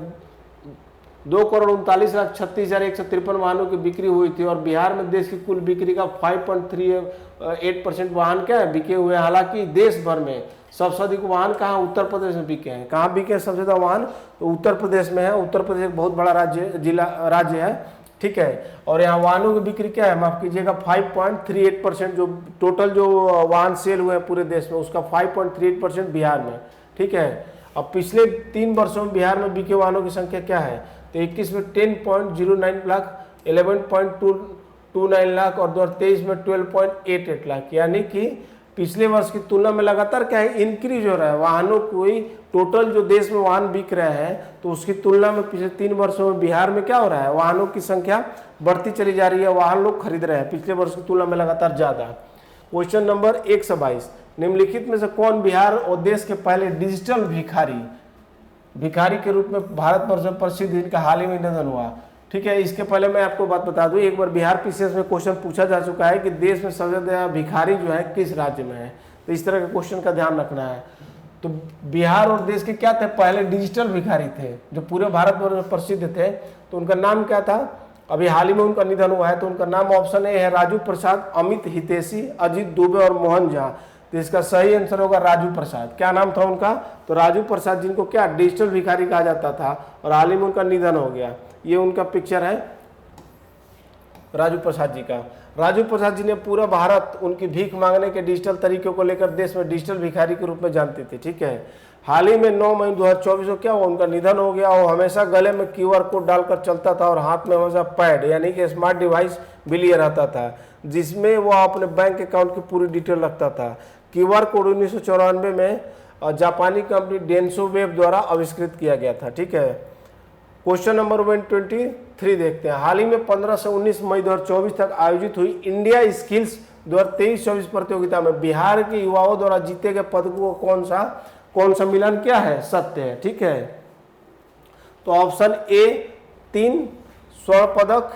Speaker 1: 2,39,36,153 वाहनों की बिक्री हुई थी और बिहार में देश की कुल बिक्री का 5.38% वाहन क्या है? बिके हुए हैं। हालांकि देश भर में सबसे अधिक वाहन कहाँ? उत्तर प्रदेश में बिके हैं। कहाँ बिके हैं सबसे ज्यादा वाहन? तो उत्तर प्रदेश में है। उत्तर प्रदेश एक बहुत बड़ा राज्य है। ठीक है, और यहाँ वाहनों की बिक्री क्या है? माफ कीजिएगा 5.38%, जो टोटल जो वाहन सेल हुए हैं पूरे देश में उसका 5.38% बिहार में। ठीक है, अब पिछले 3 वर्षों में बिहार में बिके वाहनों की संख्या क्या है? तो 21 में 10.09 लाख, 11.29 लाख और 2023 में 12.88 लाख, यानी कि पिछले वर्ष की तुलना में लगातार क्या है? इंक्रीज हो रहा है वाहनों कोई टोटल जो देश में वाहन बिक रहे हैं तो उसकी तुलना में पिछले 3 वर्षों में बिहार में क्या हो रहा है? वाहनों की संख्या बढ़ती चली जा रही है, वाहन लोग खरीद रहे हैं पिछले वर्ष की तुलना में लगातार ज्यादा। क्वेश्चन नंबर 122, निम्नलिखित में से कौन बिहार और देश के पहले डिजिटल भिखारी के रूप में भारत वर्ष में प्रसिद्ध इनका हाल ही में निधन हुआ? ठीक है, इसके पहले मैं आपको बात बता दूं, एक बार बिहार पीसीएस में क्वेश्चन पूछा जा चुका है कि देश में सबसे ज्यादा भिखारी जो है किस राज्य में है। तो इस तरह के क्वेश्चन का ध्यान रखना है। तो बिहार और देश के क्या थे? पहले डिजिटल भिखारी थे जो पूरे भारत वर्ष में प्रसिद्ध थे। तो उनका नाम क्या था? अभी हाल ही में उनका निधन हुआ है। तो उनका नाम ऑप्शन ए है राजू प्रसाद, अमित हितेशी, अजीत दुबे और मोहन झा। तो इसका सही आंसर होगा राजू प्रसाद। क्या नाम था उनका? तो राजू प्रसाद, जिनको क्या डिजिटल भिखारी कहा जाता था और हाल ही में उनका निधन हो गया। ये उनका पिक्चर है राजू प्रसाद जी का। राजू प्रसाद जी ने पूरा भारत उनकी भीख मांगने के डिजिटल तरीकों को लेकर देश में डिजिटल भिखारी के रूप में जानते थे। ठीक है, हाल ही में 9 मई 2024 को क्या हुआ? उनका निधन हो गया। वो हमेशा गले में QR कोड डालकर चलता था और हाथ में हमेशा पैड यानी कि स्मार्ट डिवाइस भी लिए रहता था जिसमें वो अपने बैंक अकाउंट की पूरी डिटेल रखता था। QR कोड 1994 में जापानी कंपनी डेंसो वेब द्वारा आविष्कृत किया गया था। ठीक है, क्वेश्चन नंबर 123 देखते हैं। हाल ही में 15 से 19 मई 2024 तक आयोजित हुई इंडिया स्किल्स 2023-24 प्रतियोगिता में बिहार के युवाओं द्वारा जीते गए पदकों को कौन सा मिलान क्या है? सत्य है। ठीक है, तो ऑप्शन ए 3 स्वर्ण पदक,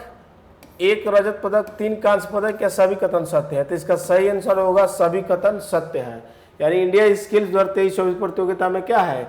Speaker 1: 1 रजत पदक, 3 कांस्य पदक, या सभी कथन सत्य है? तो इसका सही आंसर होगा सभी कथन सत्य है। यानी इंडिया स्किल्स 2023-24 प्रतियोगिता में क्या है?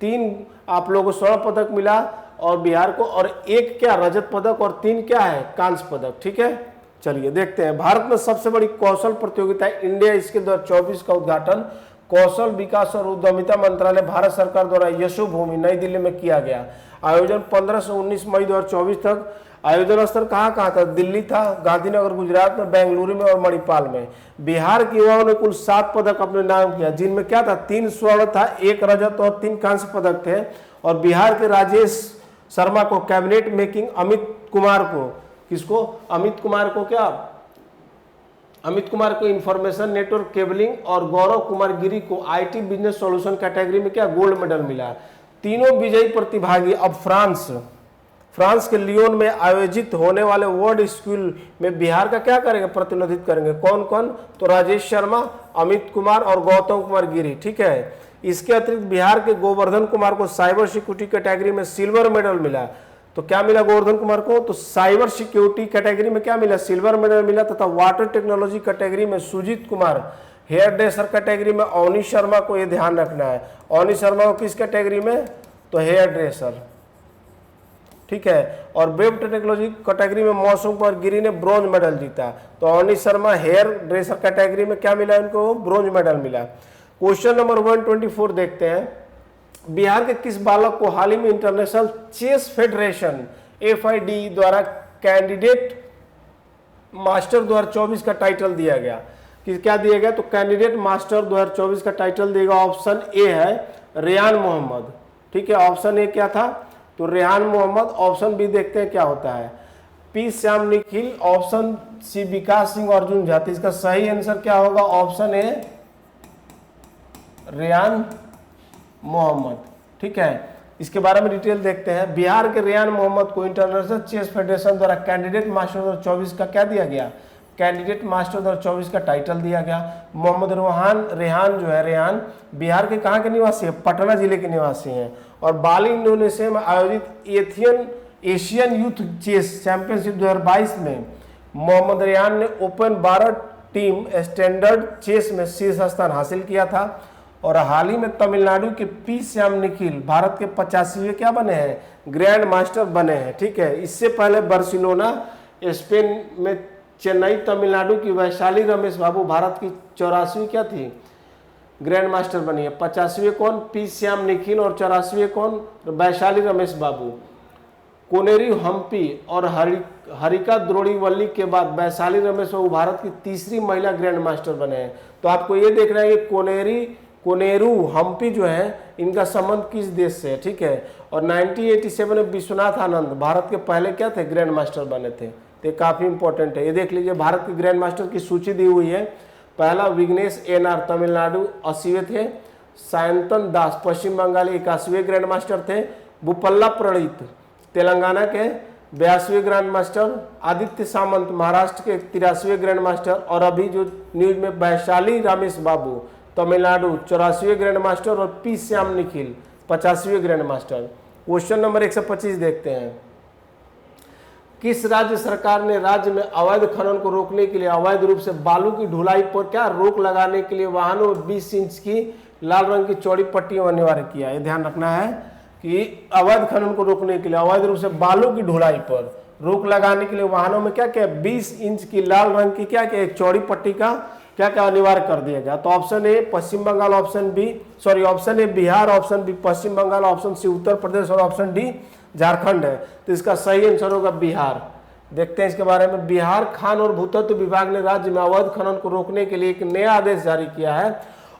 Speaker 1: 3 आप लोगों को स्वर्ण पदक मिला और बिहार को, और 1 क्या रजत पदक और 3 क्या है? कांस्य पदक। ठीक है, चलिए देखते हैं। भारत में सबसे बड़ी कौशल प्रतियोगिता इंडिया स्किल 2024 का उद्घाटन कौशल विकास और उद्यमिता मंत्रालय भारत सरकार द्वारा यशोभूमि नई दिल्ली में किया गया। आयोजन 15 से 19 मई 2024 तक। आयोजन स्थल कहाँ था? दिल्ली था, गांधीनगर गुजरात में, बेंगलुरु में और मणिपाल में। बिहार के युवाओं ने कुल 7 पदक अपने नाम किया जिनमें क्या था? 3 स्वर्ण था, 1 रजत और 3 कांस्य पदक थे। और बिहार के राजेश शर्मा को कैबिनेट मेकिंग, अमित कुमार को किसको? अमित कुमार को क्या? अमित कुमार को इंफॉर्मेशन नेटवर्क केबलिंग और गौरव कुमार गिरी को IT बिजनेस सॉल्यूशन कैटेगरी में क्या गोल्ड मेडल मिला। तीनों विजयी प्रतिभागी अब फ्रांस के लियोन में आयोजित होने वाले वर्ल्ड स्किल में बिहार का क्या करेंगे? प्रतिनिधित्व करेंगे। कौन कौन? तो राजेश शर्मा, अमित कुमार और गौतम कुमार गिरी। ठीक है, इसके अतिरिक्त बिहार के गोवर्धन कुमार को साइबर सिक्योरिटी कैटेगरी में सिल्वर मेडल मिला। तो क्या मिला गोवर्धन कुमार को? तो साइबर सिक्योरिटी कैटेगरी में क्या मिला? सिल्वर मेडल मिला। तथा वाटर टेक्नोलॉजी कैटेगरी में Sujit Kumar, hairdresser category में अवनी शर्मा को ये ध्यान रखना है। अवनी शर्मा को किस कैटेगरी में? तो हेयर ड्रेसर। ठीक है। और वेब टेक्नोलॉजी कैटेगरी में मौसम पर गिरी ने ब्रॉन्ज मेडल जीता। तो Avani Sharma hairdresser category में क्या मिला इनको, ब्रॉन्ज मेडल मिला। क्वेश्चन नंबर 124 देखते हैं, बिहार के किस बालक को हाल ही में इंटरनेशनल चेस फेडरेशन FID द्वारा कैंडिडेट मास्टर 2024 का टाइटल दिया गया, कि क्या दिया गया, तो कैंडिडेट मास्टर 2024 का टाइटल देगा। ऑप्शन ए है रेहान मोहम्मद, ठीक है, ऑप्शन ए क्या था, तो रेहान मोहम्मद। ऑप्शन बी देखते हैं क्या होता है, P Shyam Nikhil, option C Vikas Singh Arjun Jha. तो इसका सही आंसर क्या होगा, ऑप्शन ए रेहान मोहम्मद, ठीक है। इसके बारे में डिटेल देखते हैं। बिहार के रेहान मोहम्मद को इंटरनेशनल चेस फेडरेशन द्वारा कैंडिडेट मास्टर 2024 का क्या दिया गया, कैंडिडेट मास्टर 2024 का टाइटल दिया गया। मोहम्मद रेहान जो है, रेहान बिहार के कहाँ के निवासी है, पटना जिले के निवासी हैं। और बाली इंडोनेशिया में आयोजित एशियन यूथ चेस चैंपियनशिप 2022 में मोहम्मद रेहान ने ओपन 12 टीम स्टैंडर्ड चेस में शीर्ष स्थान हासिल किया था। और हाल ही में तमिलनाडु के पी श्याम निखिल भारत के 85वें क्या बने हैं, ग्रैंड मास्टर बने हैं, ठीक है। इससे पहले बार्सिलोना स्पेन में, चेन्नई तमिलनाडु की वैशाली रमेश बाबू भारत की 84वीं क्या थी, ग्रैंड मास्टर बनी है। 50वें कौन, पी श्याम निखिल, और 84वें कौन, वैशाली रमेश बाबू। कोनेरी हम्पी और हरिका द्रोणीवल्ली के बाद वैशाली रमेश बाबू भारत की तीसरी महिला ग्रैंड मास्टर बने हैं। तो आपको ये देखना है कि कोनेरू हम्पी जो है, इनका संबंध किस देश से है, ठीक है। और 1987 में विश्वनाथ आनंद भारत के पहले क्या थे, ग्रैंड मास्टर बने थे। तो काफ़ी इंपॉर्टेंट है, ये देख लीजिए। भारत के ग्रैंड मास्टर की सूची दी हुई है। पहला विघ्नेश NR तमिलनाडु 80वें थे। सायंतन दास पश्चिम बंगाल 81वें ग्रैंड मास्टर थे। बुपल्ला प्रणीत तेलंगाना के 82वें ग्रैंड मास्टर। आदित्य सामंत महाराष्ट्र के 83वें ग्रैंड मास्टर। और अभी जो न्यूज में वैशाली रमेश बाबू तमिलनाडु 84वें ग्रैंड मास्टर। और पी श्याम निखिल 85वें ग्रैंड मास्टर। क्वेश्चन नंबर 125 देखते हैं, किस राज्य सरकार ने राज्य में अवैध खनन को रोकने के लिए अवैध रूप से बालू की ढुलाई पर क्या रोक लगाने के लिए वाहनों में 20 इंच की लाल रंग की चौड़ी पट्टियों अनिवार्य किया। ये ध्यान रखना है कि अवैध खनन को रोकने के लिए अवैध रूप से बालू की ढुलाई पर रोक लगाने के लिए वाहनों में क्या क्या 20 इंच की लाल रंग की क्या क्या एक चौड़ी पट्टी का क्या क्या अनिवार्य कर दिया गया। तो option A Paschim Bangal, option A Bihar, option B Paschim Bangal, option C Uttar Pradesh और ऑप्शन डी झारखंड है। तो इसका सही आंसर होगा बिहार। देखते हैं इसके बारे में। बिहार खान और भूतत्व विभाग ने राज्य में अवैध खनन को रोकने के लिए एक नया आदेश जारी किया है।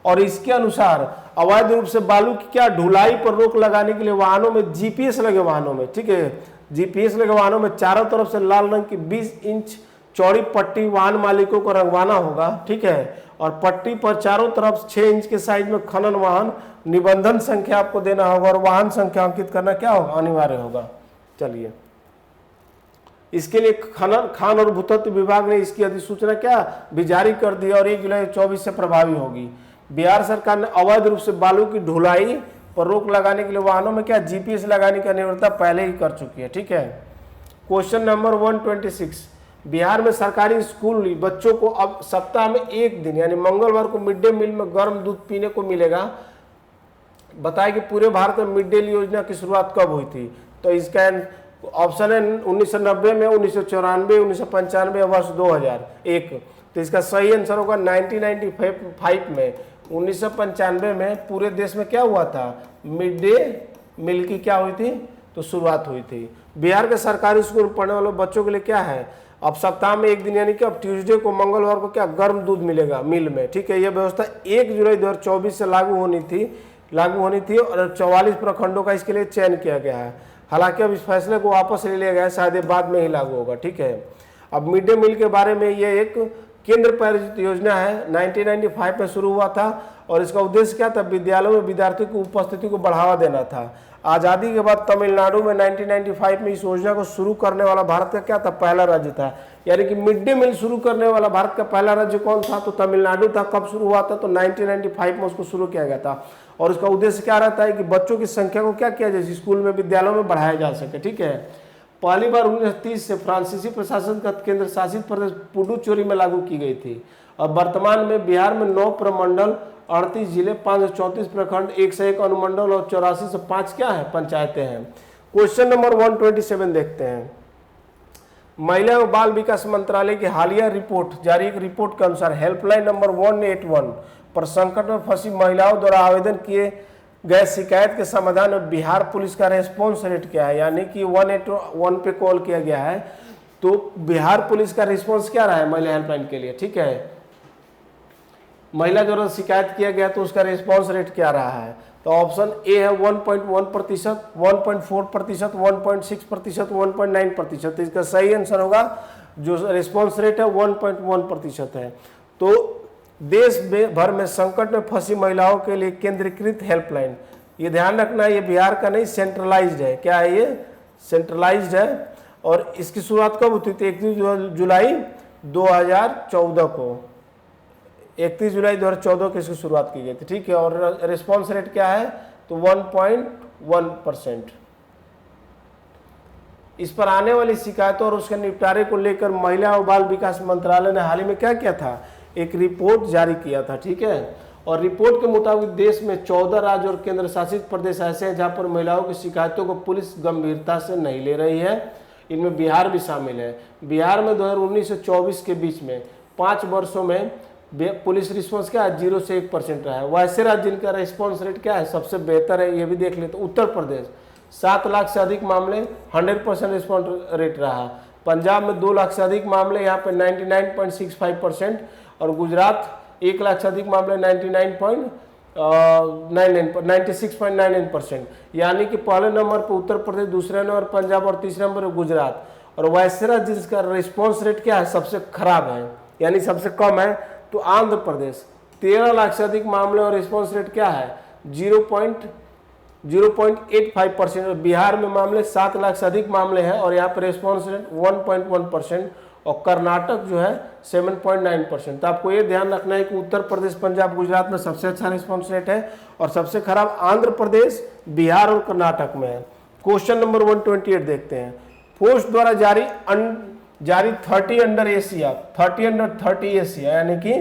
Speaker 1: और इसके अनुसार अवैध रूप से बालू की क्या ढुलाई पर रोक लगाने के लिए वाहनों में GPS लगे वाहनों में, ठीक है, GPS लगे वाहनों में चारों तरफ से लाल रंग की 20 इंच चौड़ी पट्टी वाहन मालिकों को रंगवाना होगा, ठीक है। और पट्टी पर चारों तरफ 6 इंच के साइज में खनन वाहन निबंधन संख्या आपको देना होगा और वाहन संख्या अंकित करना क्या होगा, अनिवार्य होगा। चलिए, इसके लिए खान और भूतत्व विभाग ने इसकी अधिसूचना क्या भी जारी कर दी और 1 जुलाई 2024 से प्रभावी होगी। बिहार सरकार ने अवैध रूप से बालू की ढुलाई पर रोक लगाने के लिए वाहनों में क्या GPS लगाने की अनिवार्यता पहले ही कर चुकी है, ठीक है। क्वेश्चन नंबर 126, बिहार में सरकारी स्कूल बच्चों को अब सप्ताह में 1 दिन यानी मंगलवार को मिड डे मील में गर्म दूध पीने को मिलेगा। बताया कि पूरे भारत में मिड डे मील योजना की शुरुआत कब हुई थी। तो इसका ऑप्शन है 1990 में, 1994, 1995 या वर्ष 2001। तो इसका सही आंसर होगा 1995 में। 1995 में पूरे देश में क्या हुआ था, मिड डे मील की क्या हुई थी, तो शुरुआत हुई थी। बिहार के सरकारी स्कूल में पढ़ने वाले बच्चों के लिए क्या है, अब सप्ताह में 1 दिन यानी कि अब ट्यूसडे को मंगलवार को क्या गर्म दूध मिलेगा मिल में, ठीक है। यह व्यवस्था 1 जुलाई 2024 से लागू होनी थी और 44 प्रखंडों का इसके लिए चयन किया गया है। हालांकि अब इस फैसले को वापस ले लिया गया है, शायद बाद में ही लागू होगा, ठीक है। अब मिड डे मील के बारे में ये एक केंद्र प्रायोजित योजना है, 1995 में शुरू हुआ था और इसका उद्देश्य क्या था, विद्यालयों में विद्यार्थियों की उपस्थिति को बढ़ावा देना था। आज़ादी के बाद तमिलनाडु में 1995 में इस योजना को शुरू करने वाला भारत का क्या था, पहला राज्य था। यानी कि मिड डे मील शुरू करने वाला भारत का पहला राज्य कौन था, तो तमिलनाडु था। कब शुरू हुआ था, तो 1995 में उसको शुरू किया गया था। और उसका उद्देश्य क्या रहता है कि बच्चों की संख्या को क्या किया जाए, स्कूल में विद्यालयों में बढ़ाया जा सके, ठीक है। पहली बार 1930 से फ्रांसीसी प्रशासन का केंद्र शासित प्रदेश पुडुचेरी में लागू की गई थी। और वर्तमान में बिहार में 9 प्रमंडल, 38 जिले, 534 प्रखंड, 101 अनुमंडल और 84 से 5 क्या है पंचायतें हैं। क्वेश्चन नंबर 127 देखते हैं। महिला एवं बाल विकास मंत्रालय की हालिया रिपोर्ट जारी एक रिपोर्ट के अनुसार हेल्पलाइन नंबर 181 पर संकट में फंसी महिलाओं द्वारा आवेदन किए गए शिकायत के समाधान में बिहार पुलिस का रेस्पॉन्स रेट क्या है, यानी कि 181 पे कॉल किया गया है तो बिहार पुलिस का रिस्पॉन्स क्या रहा है महिला हेल्पलाइन के लिए। ठीक है, महिला द्वारा शिकायत किया गया तो उसका रिस्पॉन्स रेट क्या रहा है। तो ऑप्शन ए है 1.1%, 1.4%, 1.6%, 1.9%। इसका सही आंसर होगा जो रिस्पॉन्स रेट है 1.1% है। तो देश भर में संकट में फंसी महिलाओं के लिए केंद्रीकृत हेल्पलाइन, ये ध्यान रखना ये बिहार का नहीं सेंट्रलाइज्ड है। क्या है ये? सेंट्रलाइज्ड है। और इसकी शुरुआत कब होती थी? 31 जुलाई 2014 को, 31 जुलाई 2014 को इसकी शुरुआत की गई थी। ठीक है, और रिस्पॉन्स रेट क्या है? तो 1.1%। इस पर आने वाली शिकायतों और उसके निपटारे को लेकर महिला और बाल विकास मंत्रालय ने हाल ही में क्या किया था? एक रिपोर्ट जारी किया था। ठीक है, और रिपोर्ट के मुताबिक देश में 14 राज्य और केंद्र शासित प्रदेश ऐसे हैं जहां पर महिलाओं की शिकायतों को पुलिस गंभीरता से नहीं ले रही है। इनमें बिहार भी शामिल है। बिहार में 2019 से 24 के बीच में 5 वर्षों में पुलिस रिस्पॉन्स क्या है? 0 से 1% रहा है। वैसे राज्य जिनका रिस्पॉन्स रेट क्या है? सबसे बेहतर है, ये भी देख लेते। उत्तर प्रदेश 7 लाख से अधिक मामले 100% रिस्पॉन्स रेट रहा। पंजाब में 2 लाख से अधिक मामले, यहाँ पे 99.65%। और गुजरात 1 लाख से अधिक मामले 96.99%। यानी कि पहले नंबर पर उत्तर प्रदेश, दूसरे नंबर पंजाब और तीसरे नंबर पर गुजरात। और वैसे राज्य जिसका रिस्पॉन्स रेट क्या है? सबसे खराब है, यानी सबसे कम है, तो आंध्र प्रदेश 13 लाख से अधिक मामले और रिस्पॉन्स रेट क्या है? 0.85%। बिहार में मामले 7 लाख से अधिक मामले हैं और यहाँ पर रिस्पॉन्स रेट 1.1%। और कर्नाटक जो है 7.9%। तो आपको ये ध्यान रखना है कि उत्तर प्रदेश, पंजाब, गुजरात में सबसे अच्छा रिस्पॉन्स रेट है और सबसे खराब आंध्र प्रदेश, बिहार और कर्नाटक में है। क्वेश्चन नंबर 128 देखते हैं। पोस्ट द्वारा जारी 30 अंडर एशिया, 30 अंडर 30 एशिया, यानी कि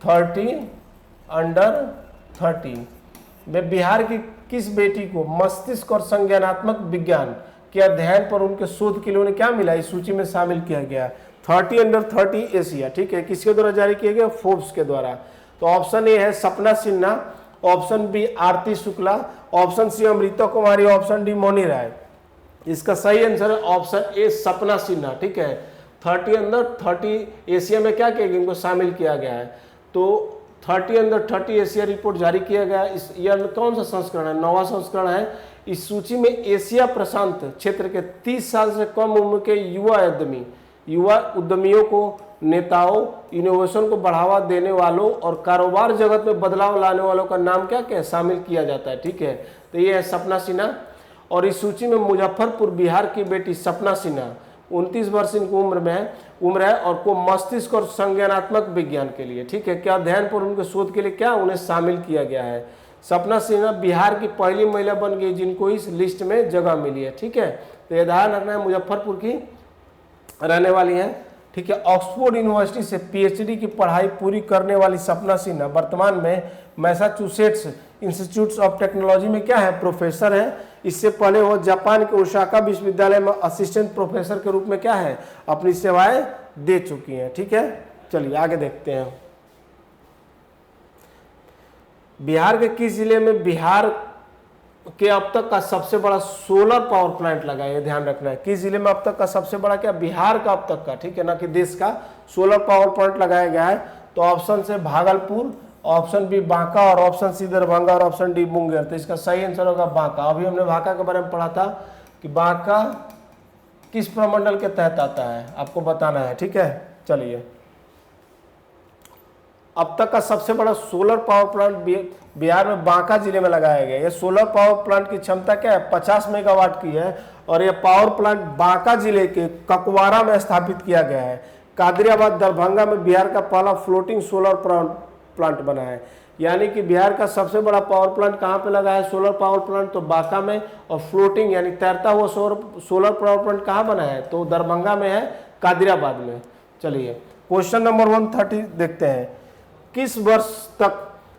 Speaker 1: 30 अंडर 30 में बिहार की किस बेटी को मस्तिष्क और संज्ञानात्मक विज्ञान के अध्ययन पर उनके शोध के लिए उन्हें क्या मिला? इस सूची में शामिल किया गया। 30 अंडर 30 एशिया। ठीक है, किसके द्वारा जारी किया गया? फोर्ब्स के द्वारा। तो ऑप्शन ए है सपना सिन्हा, ऑप्शन बी आरती शुक्ला, ऑप्शन सी अमृता कुमारी, ऑप्शन डी मोनी राय। इसका सही आंसर है ऑप्शन ए सपना सिन्हा। ठीक है, 30 अंडर 30 एशिया में क्या किया गया? इनको शामिल किया गया है। तो 30 अंडर 30 एशिया रिपोर्ट जारी किया गया। इस ईयर कौन सा संस्करण है? 9वां संस्करण है। इस सूची में एशिया प्रशांत क्षेत्र के 30 साल से कम उम्र के युवा उद्यमियों को, नेताओं, इनोवेशन को बढ़ावा देने वालों और कारोबार जगत में बदलाव लाने वालों का नाम क्या क्या शामिल किया जाता है। ठीक है, तो ये है सपना सिन्हा। और इस सूची में मुजफ्फरपुर बिहार की बेटी सपना सिन्हा 29 वर्ष इनकी उम्र है और को मस्तिष्क और संज्ञानात्मक विज्ञान के लिए, ठीक है, क्या अध्ययन पर उनके शोध के लिए क्या उन्हें शामिल किया गया है। सपना सिन्हा बिहार की पहली महिला बन गई जिनको इस लिस्ट में जगह मिली है। ठीक है, तो ये ध्यान रखना है, मुजफ्फरपुर की रहने वाली है। ठीक है, ऑक्सफोर्ड यूनिवर्सिटी से पीएचडी की पढ़ाई पूरी करने वाली सपना सिन्हा वर्तमान में मैसाचुसेट्स इंस्टीट्यूट ऑफ टेक्नोलॉजी में क्या है? प्रोफेसर है। इससे पहले वो जापान के ओसाका विश्वविद्यालय में असिस्टेंट प्रोफेसर के रूप में क्या है? अपनी सेवाएं दे चुकी हैं। ठीक है, चलिए आगे देखते हैं। बिहार के किस जिले में बिहार के अब तक का सबसे बड़ा सोलर पावर प्लांट लगा है? ये ध्यान रखना है, किस जिले में अब तक का सबसे बड़ा क्या? बिहार का अब तक का, ठीक है ना, कि देश का सोलर पावर प्लांट लगाया गया है। तो ऑप्शन से भागलपुर, ऑप्शन बी बांका और ऑप्शन सी दरभंगा और ऑप्शन डी मुंगेर। तो इसका सही आंसर होगा बांका। अभी हमने बांका के बारे में पढ़ा था कि बांका किस प्रमंडल के तहत आता है, आपको बताना है। ठीक है, चलिए, अब तक का सबसे बड़ा सोलर पावर प्लांट बिहार में बांका जिले में लगाया गया। ये सोलर पावर प्लांट की क्षमता क्या है? 50 मेगावाट की है और यह पावर प्लांट बांका जिले के ककवारा में स्थापित किया गया है। कादरियाबाद दरभंगा में बिहार का पहला फ्लोटिंग सोलर प्लांट बना है। यानी कि बिहार का सबसे बड़ा पावर प्लांट कहाँ पे लगा है? सोलर पावर प्लांट तो बांका में, और फ्लोटिंग यानी तैरता हुआ सोलर पावर प्लांट कहाँ बना है? तो दरभंगा में है, कादरियाबाद में। चलिए क्वेश्चन नंबर 130 देखते हैं। किस वर्ष तक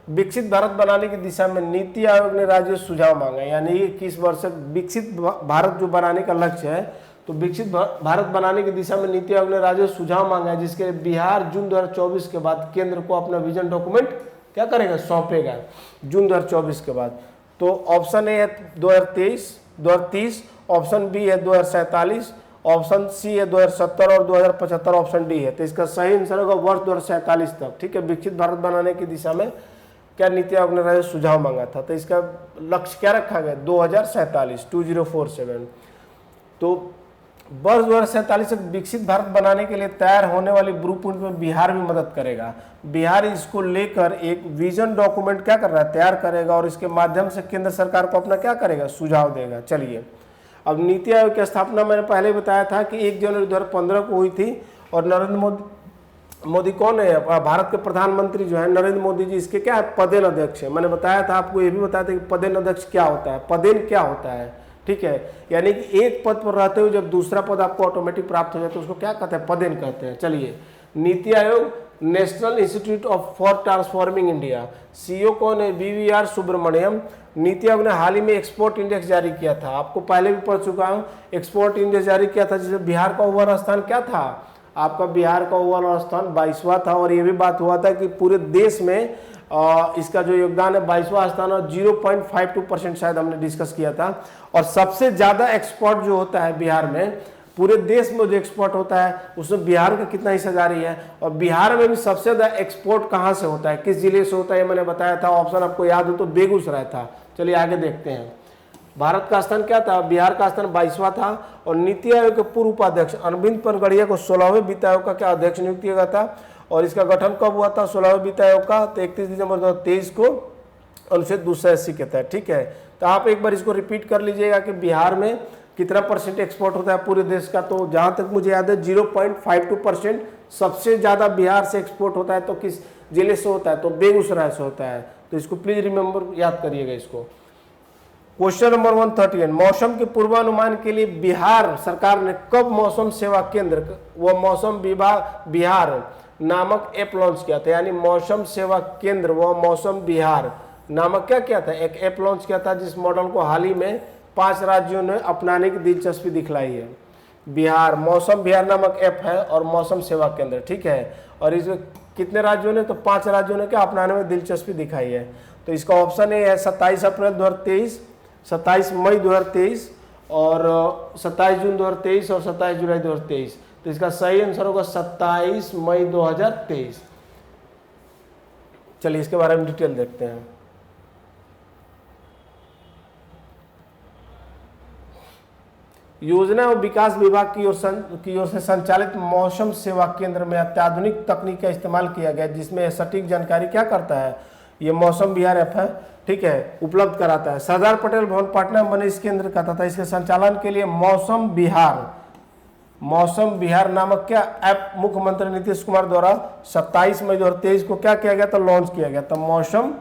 Speaker 1: विकसित भारत बनाने की दिशा में नीति आयोग ने राज्यों से सुझाव मांगा, यानी 21 वर्ष तक विकसित भारत जो बनाने का लक्ष्य है, तो विकसित भारत बनाने की दिशा में नीति आयोग ने राज्यों से सुझाव मांगा है, जिसके लिए बिहार जून 2024 के बाद केंद्र को अपना विजन डॉक्यूमेंट क्या करेगा, सौंपेगा जून 2024 के बाद। तो ऑप्शन ए है 2030, ऑप्शन बी है 2047, ऑप्शन सी है 2070 और 2075 ऑप्शन डी है। तो इसका सही आंसर होगा वर्ष 2047 तक। ठीक है, विकसित भारत बनाने की दिशा में क्या नीति आयोग ने राज्य सुझाव मांगा था, तो इसका लक्ष्य क्या रखा गया 2047, 2047। तो वर्ष 2047 तक विकसित भारत बनाने के लिए तैयार होने वाली ब्लूप्रिंट में बिहार भी मदद करेगा। बिहार इसको लेकर एक विजन डॉक्यूमेंट क्या कर रहा है, तैयार करेगा और इसके माध्यम से केंद्र सरकार को अपना क्या करेगा, सुझाव देगा। चलिए, अब नीति आयोग की स्थापना मैंने पहले बताया था कि 1 जनवरी 2015 को हुई थी, और नरेंद्र मोदी कौन है, भारत के प्रधानमंत्री जो है नरेंद्र मोदी जी, इसके क्या है, पदेन अध्यक्ष है। मैंने बताया था आपको, ये भी बताया था कि पदेन अध्यक्ष क्या होता है, पदेन क्या होता है। ठीक है, यानी कि एक पद पर रहते हुए जब दूसरा पद आपको ऑटोमेटिक प्राप्त हो जाए तो उसको क्या कहते हैं, पदेन कहते हैं। चलिए, NITI Aayog national institute for transforming India, CEO कौन है, वीवीआर सुब्रमण्यम। नीति आयोग ने हाल ही में एक्सपोर्ट इंडेक्स जारी किया था, आपको पहले भी पढ़ चुका हूँ। एक्सपोर्ट इंडेक्स जारी किया था, जिसमें बिहार का ओवरऑल स्थान क्या था, आपका बिहार का ओवरऑल स्थान 22वां था। और ये भी बात हुआ था कि पूरे देश में इसका जो योगदान है 22वां स्थान और 0.52% शायद हमने डिस्कस किया था। और सबसे ज़्यादा एक्सपोर्ट जो होता है बिहार में, पूरे देश में जो एक्सपोर्ट होता है उसमें बिहार का कितना हिस्सा जारी है, और बिहार में भी सबसे ज़्यादा एक्सपोर्ट कहाँ से होता है, किस जिले से होता है, ये मैंने बताया था। ऑप्शन आपको याद हो तो बेगूसराय था। चलिए आगे देखते हैं। भारत का स्थान क्या था, बिहार का स्थान 22वां था। और नीति आयोग के पूर्व उपाध्यक्ष अरविंद पनगड़िया को 16वें वित्त आयोग का क्या अध्यक्ष नियुक्त किया गया था, और इसका गठन कब हुआ था 16वें वित्त आयोग का, तो 31 दिसंबर 2023 को अनुच्छेद 280 के तहत। ठीक है, तो आप एक बार इसको रिपीट कर लीजिएगा कि बिहार में कितना % एक्सपोर्ट होता है पूरे देश का, तो जहाँ तक मुझे याद है 0.52% सबसे ज़्यादा बिहार से एक्सपोर्ट होता है। तो किस जिले से होता है, तो बेगूसराय से होता है। तो इसको प्लीज रिमेंबर, याद करिएगा इसको। क्वेश्चन नंबर 138, मौसम के पूर्वानुमान के लिए बिहार सरकार ने कब मौसम सेवा केंद्र व मौसम विभाग बिहार नामक ऐप लॉन्च किया था, यानी मौसम सेवा केंद्र व मौसम बिहार नामक क्या किया था, एक ऐप लॉन्च किया था, जिस मॉडल को हाल ही में 5 राज्यों ने अपनाने की दिलचस्पी दिखलाई है। बिहार, मौसम बिहार नामक ऐप है और मौसम सेवा केंद्र। ठीक है, और इसमें कितने राज्यों ने, तो 5 राज्यों ने क्या अपनाने में दिलचस्पी दिखाई है। तो इसका ऑप्शन ए है 27 अप्रैल 2023, 27 मई 2023 और 27 जून 2023 और 27 जुलाई 2023। तो इसका सही आंसर होगा 27 मई 2023। चलिए इसके बारे में डिटेल देखते हैं। योजना और विकास विभाग की ओर से संचालित मौसम सेवा केंद्र में अत्याधुनिक तकनीक का इस्तेमाल किया गया, जिसमें सटीक जानकारी क्या करता है, ये मौसम बिहार ऐप है। ठीक है, उपलब्ध कराता है। सरदार पटेल भवन पटना में बने इस केंद्र का तथा इसके संचालन के लिए मौसम बिहार नामक क्या ऐप मुख्यमंत्री नीतीश कुमार द्वारा 27 मई 2023 को क्या किया गया, तो लॉन्च किया गया। तो मौसम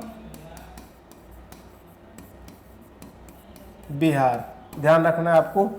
Speaker 1: बिहार, ध्यान रखना है आपको।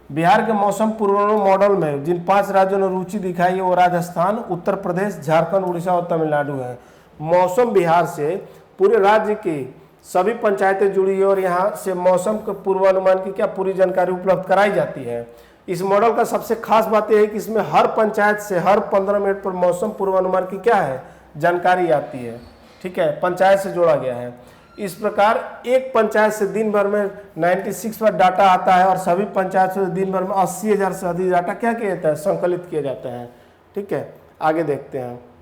Speaker 1: बिहार के मौसम पूर्वानुमान मॉडल में जिन 5 राज्यों ने रुचि दिखाई है वो राजस्थान, उत्तर प्रदेश, झारखंड, उड़ीसा और तमिलनाडु है। मौसम बिहार से पूरे राज्य की सभी पंचायतें जुड़ी है और यहाँ से मौसम के पूर्वानुमान की क्या पूरी जानकारी उपलब्ध कराई जाती है। इस मॉडल का सबसे खास बात यह है कि इसमें हर पंचायत से हर 15 मिनट पर मौसम पूर्वानुमान की क्या है, जानकारी आती है। ठीक है, पंचायत से जोड़ा गया है। इस प्रकार एक पंचायत से दिन भर में 96 पर डाटा आता है और सभी पंचायत से दिन भर में 80,000 से अधिक डाटा क्या किया जाता है, संकलित किया जाता है। ठीक है, आगे देखते हैं।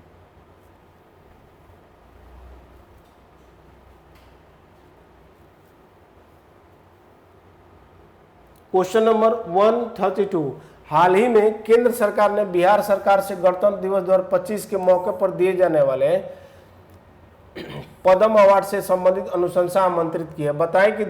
Speaker 1: क्वेश्चन नंबर 132, हाल ही में केंद्र सरकार ने बिहार सरकार से गणतंत्र दिवस 2025 के मौके पर दिए जाने वाले पद्म अवार्ड से संबंधित अनुशंसा आमंत्रित की है। बताएं कि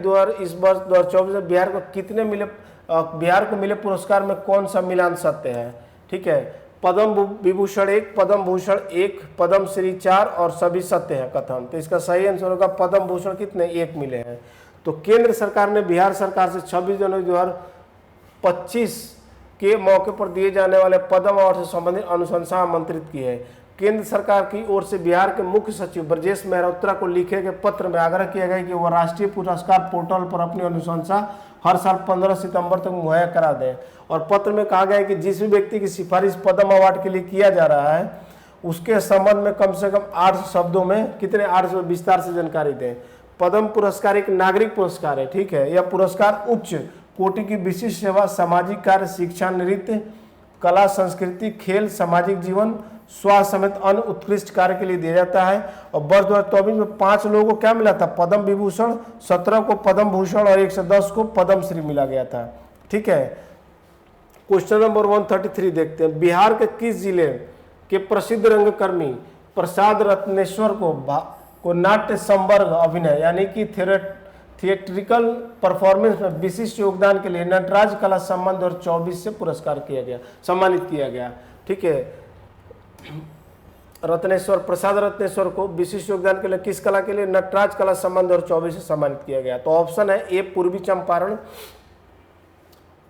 Speaker 1: इस वर्ष 2024 में बिहार को कितने मिले, बिहार को मिले पुरस्कार में कौन सा मिलान सत्य है। ठीक है, पद्म विभूषण 1, पद्म भूषण 1, पद्म श्री 4 और सभी सत्य है कथन। तो इसका सही आंसर होगा पद्म भूषण कितने, 1 मिले हैं। तो केंद्र सरकार ने बिहार सरकार से 26 जनवरी 2025 के मौके पर दिए जाने वाले पद्म अवार्ड से संबंधित अनुशंसा आमंत्रित की है। केंद्र सरकार की ओर से बिहार के मुख्य सचिव ब्रजेश मेहरोत्रा को लिखे गए पत्र में आग्रह किया गया कि वह राष्ट्रीय पुरस्कार पोर्टल पर अपनी अनुशंसा हर साल 15 सितंबर तक मुहैया करा दें। और पत्र में कहा गया है कि जिस भी व्यक्ति की सिफारिश पद्म अवार्ड के लिए किया जा रहा है उसके संबंध में कम से कम 8 शब्दों में कितने 8 विस्तार से जानकारी दें। पद्म पुरस्कार एक नागरिक पुरस्कार है, ठीक है। यह पुरस्कार उच्च कोटि की विशिष्ट सेवा, सामाजिक कार्य, शिक्षा, नृत्य, कला, संस्कृति, खेल, सामाजिक जीवन, स्वास्थ्य समेत अन्य उत्कृष्ट कार्य के लिए दिया जाता है। और वर्ष 2024 में 5 लोगों को क्या मिला था? पद्म विभूषण, 17 को पद्म भूषण और 110 को पद्मश्री मिला गया था, ठीक है। क्वेश्चन नंबर 133 देखते हैं। बिहार के किस जिले के प्रसिद्ध रंगकर्मी प्रसाद रत्नेश्वर को नाट्य संवर्ग अभिनय यानी कि थिएट्रिकल परफॉर्मेंस में विशिष्ट योगदान के लिए नटराज कला सम्मान 2024 से पुरस्कार किया गया, सम्मानित किया गया, ठीक है। प्रसाद रत्नेश्वर को विशिष्ट योगदान के लिए किस कला के लिए? नटराज कला सम्मान 2024 से सम्मानित किया गया। तो ऑप्शन है ए पूर्वी चंपारण,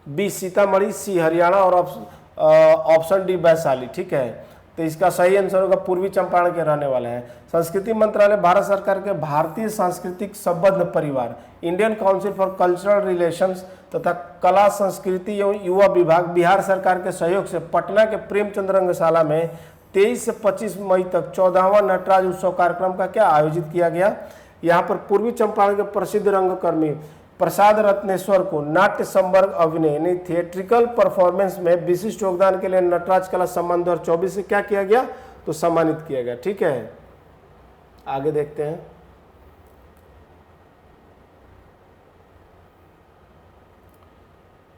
Speaker 1: बी सीतामढ़ी, सी हरियाणा और ऑप्शन डी वैशाली, ठीक है। तो इसका सही आंसर होगा पूर्वी चंपारण के रहने वाले हैं। संस्कृति मंत्रालय भारत सरकार के भारतीय सांस्कृतिक संबंध परिवार, Indian council for cultural relations तथा कला संस्कृति एवं युवा विभाग बिहार सरकार के सहयोग से पटना के प्रेमचंद रंगशाला में 23 से 25 मई तक 14वां नटराज उत्सव कार्यक्रम का क्या आयोजित किया गया। यहाँ पर पूर्वी चंपारण के प्रसिद्ध रंगकर्मी प्रसाद रत्नेश्वर को नाट्य संवर्ग अभिनय यानी थिएट्रिकल परफॉर्मेंस में विशिष्ट योगदान के लिए नटराज कला सम्मान 2024 से क्या किया गया? तो सम्मानित किया गया, ठीक है। आगे देखते हैं।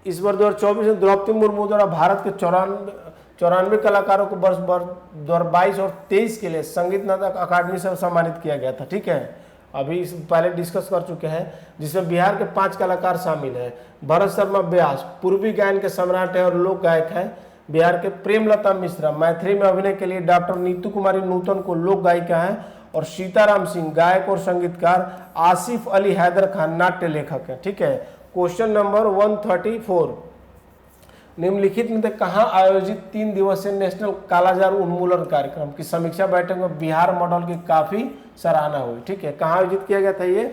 Speaker 1: इस वर्ष 2024 में द्रौपदी मुर्मू द्वारा भारत के 94 कलाकारों को वर्ष 2022 और 23 के लिए संगीत नाटक अकादमी से सम्मानित किया गया था, ठीक है। अभी इस पहले डिस्कस कर चुके हैं, जिसमें बिहार के 5 कलाकार शामिल हैं। भरत शर्मा व्यास पूर्वी गायन के सम्राट है और लोक गायक हैं। बिहार के प्रेमलता मिश्रा मैथिली में अभिनय के लिए, डॉक्टर नीतू कुमारी नूतन को लोक गायिका हैं और सीताराम सिंह गायक और संगीतकार, आसिफ अली हैदर खान नाट्य लेखक है, ठीक है। क्वेश्चन नंबर 134, निम्नलिखित में से कहाँ आयोजित 3 दिवसीय नेशनल कालाजार उन्मूलन कार्यक्रम की समीक्षा बैठक में बिहार मॉडल की काफी सराहना हुई, ठीक है। कहाँ आयोजित किया गया था ये?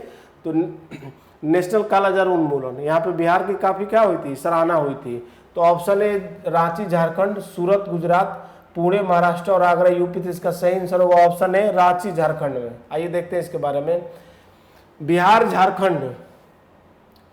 Speaker 1: तो नेशनल कालाजार उन्मूलन, यहाँ पे बिहार की काफी क्या हुई थी? सराहना हुई थी। तो ऑप्शन ए रांची झारखंड, सूरत गुजरात, पुणे महाराष्ट्र और आगरा यूपी। तो इसका सही आंसर होगा ऑप्शन ए रांची झारखंड में। आइए देखते हैं इसके बारे में। बिहार, झारखंड,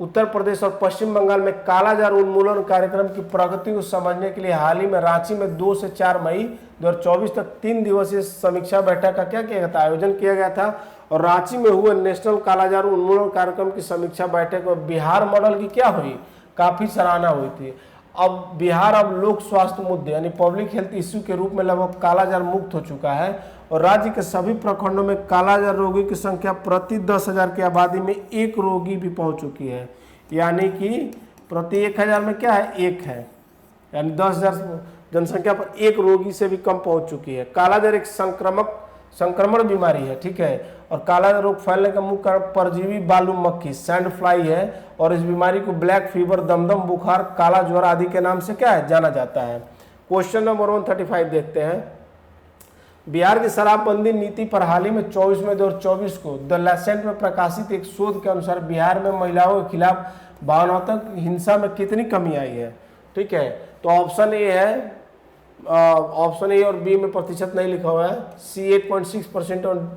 Speaker 1: उत्तर प्रदेश और पश्चिम बंगाल में कालाजार उन्मूलन कार्यक्रम की प्रगति को समझने के लिए हाल ही में रांची में 2 से 4 मई 2024 तक 3 दिवसीय समीक्षा बैठक का क्या किया गया था? आयोजन किया गया था। और रांची में हुए नेशनल कालाजार उन्मूलन कार्यक्रम की समीक्षा बैठक में बिहार मॉडल की क्या हुई? काफी सराहना हुई थी। अब बिहार अब लोक स्वास्थ्य मुद्दे यानी पब्लिक हेल्थ इश्यू के रूप में लगभग कालाजार मुक्त हो चुका है और राज्य के सभी प्रखंडों में कालाजार रोगी की संख्या प्रति 10,000 की आबादी में 1 रोगी भी पहुंच चुकी है, यानी कि प्रति 1,000 में क्या है? 1 है, यानी 10,000 जनसंख्या पर 1 रोगी से भी कम पहुंच चुकी है। कालाजार एक संक्रमण बीमारी है, ठीक है। और कालाजार रोग फैलने का मुख्य कारण परजीवी बालू मक्खी सैंड फ्लाई है और इस बीमारी को ब्लैक फीवर, दमदम बुखार, काला ज्वर आदि के नाम से क्या है? जाना जाता है। क्वेश्चन नंबर 135 देखते हैं। बिहार की शराबबंदी नीति पर हाल ही में 24 मई 2024 को द लैसेंट में प्रकाशित एक शोध के अनुसार बिहार में महिलाओं के खिलाफ भावनात्मक हिंसा में कितनी कमी आई है, ठीक है। तो ऑप्शन ए है, ऑप्शन ए और बी में प्रतिशत नहीं लिखा हुआ है, सी 8.6% और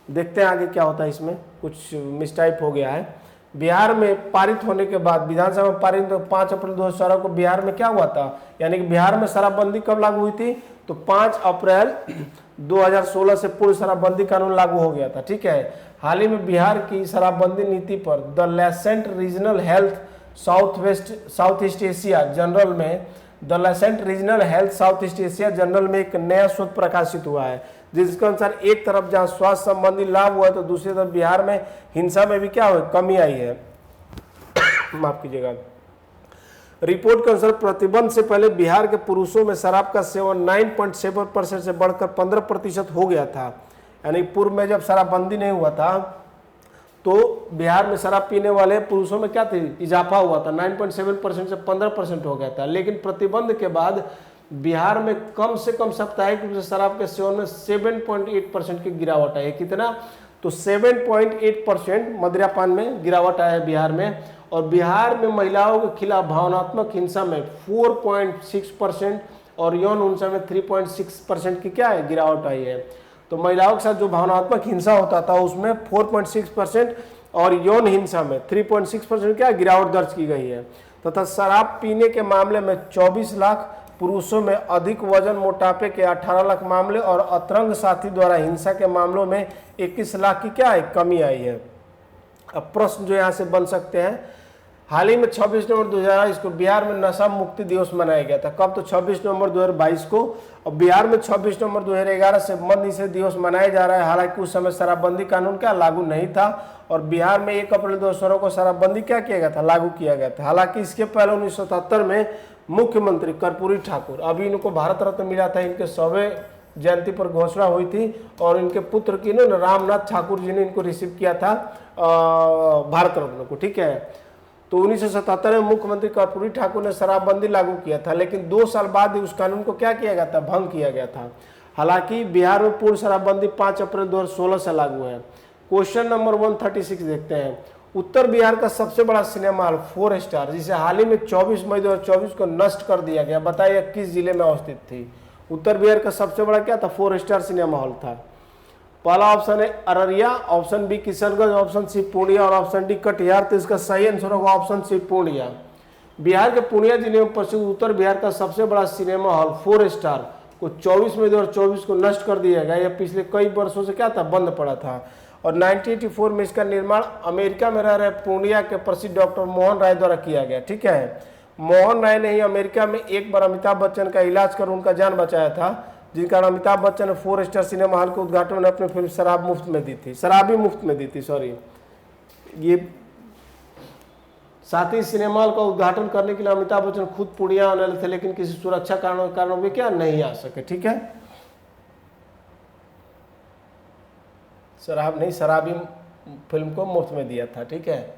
Speaker 1: देखते हैं आगे क्या होता है। इसमें कुछ मिसटाइप हो गया है। बिहार में पारित होने के बाद विधानसभा में पारित 5 अप्रैल 2018 को बिहार में क्या हुआ था? यानी कि बिहार में शराबबंदी कब लागू हुई थी? तो 5 अप्रैल 2016 से पूर्ण शराबबंदी कानून लागू हो गया था, ठीक है। हाल ही में बिहार की शराबबंदी नीति पर the Lancet Regional Health South East Asia journal में एक नया शोध प्रकाशित हुआ है, जिसके अनुसार एक तरफ जहां स्वास्थ्य संबंधी लाभ हुआ है तो दूसरी तरफ बिहार में हिंसा में भी क्या हुई? कमी आई है। माफ कीजिएगा। रिपोर्ट के अनुसार प्रतिबंध से पहले बिहार के पुरुषों में शराब का सेवन 9.7% से बढ़कर 15% हो गया था। यानी पूर्व में जब शराबबंदी नहीं हुआ था तो बिहार में शराब पीने वाले पुरुषों में क्या थी? इजाफा हुआ था, 9.7% से 15% हो गया था। लेकिन प्रतिबंध के बाद बिहार में कम से कम साप्ताहिक रूप से शराब के सेवन में 7.8% की गिरावट आई है। कितना? तो 7.8% मदिरापान में गिरावट आया है बिहार में। और बिहार में महिलाओं के खिलाफ भावनात्मक हिंसा में 4.6% और यौन हिंसा में 3.6% की क्या है गिरावट आई है। तो महिलाओं के साथ जो भावनात्मक हिंसा होता था उसमें 4.6% और यौन हिंसा में 3.6% क्या गिरावट दर्ज की गई है। तथा शराब पीने के मामले में 24 लाख, पुरुषों में अधिक वजन मोटापे के 18 लाख मामले और अतरंग साथी द्वारा हिंसा के मामलों में 21 लाख की क्या है कमी आई है। अब प्रश्न जो यहाँ से बन सकते हैं, हाल ही में 26 नवंबर 2022 को बिहार में नशा मुक्ति दिवस मनाया गया था। कब? तो 26 नवंबर 2022 को। और बिहार में 26 नवंबर 2011 से मद निषेध दिवस मनाया जा रहा है। हालांकि उस समय शराबबंदी कानून क्या लागू नहीं था और बिहार में 1 अप्रैल 2016 को शराबबंदी क्या किया गया था? लागू किया गया था। हालांकि इसके पहले 1977 में मुख्यमंत्री कर्पूरी ठाकुर, अभी इनको भारत रत्न मिला था, इनके 100वें जयंती पर घोषणा हुई थी और इनके पुत्र की ना रामनाथ ठाकुर जी ने इनको रिसीव किया था भारत रत्न को। ठीक है, तो 1977 में मुख्यमंत्री कर्पूरी ठाकुर ने शराबबंदी लागू किया था, लेकिन 2 साल बाद ही उस कानून को क्या किया गया था? भंग किया गया था। हालांकि बिहार में पूर्ण शराबबंदी 5 अप्रैल 2016 से लागू है। क्वेश्चन नंबर 136 देखते हैं। उत्तर बिहार का सबसे बड़ा सिनेमा हॉल 4 स्टार, जिसे हाल ही में 24 मई 2024 को नष्ट कर दिया गया, बताइए किस जिले में अवस्थित थी? उत्तर बिहार का सबसे बड़ा क्या था? 4 स्टार सिनेमा हॉल था। पहला ऑप्शन है Araria, option B Kishanganj, option C Purnia और ऑप्शन डी कटिहार। तो इसका सही आंसर होगा ऑप्शन सी पूर्णिया। बिहार के पूर्णिया जिले में पश्चिम उत्तर बिहार का सबसे बड़ा सिनेमा हॉल 4 स्टार को 24 मई 2024 को नष्ट कर दिया गया। यह पिछले कई वर्षों से क्या था? बंद पड़ा था। और 1984 में इसका निर्माण अमेरिका में रह रहे पूर्णिया के प्रसिद्ध डॉक्टर मोहन राय द्वारा किया गया। ठीक है, मोहन राय ने ही अमेरिका में एक बार अमिताभ बच्चन का इलाज कर उनका जान बचाया था, जिनका अमिताभ बच्चन ने 4 स्टार सिनेमा हॉल के उद्घाटन में अपनी फिल्म शराब मुफ्त में दी थी, शराबी मुफ्त में दी थी, सॉरी। ये साथ ही सिनेमा हॉल का उद्घाटन करने के लिए अमिताभ बच्चन खुद पूर्णिया आने वाले थे, लेकिन किसी सुरक्षा कारणों में क्या नहीं आ सके। ठीक है, शराबी फिल्म को मुफ्त में दिया था। ठीक है,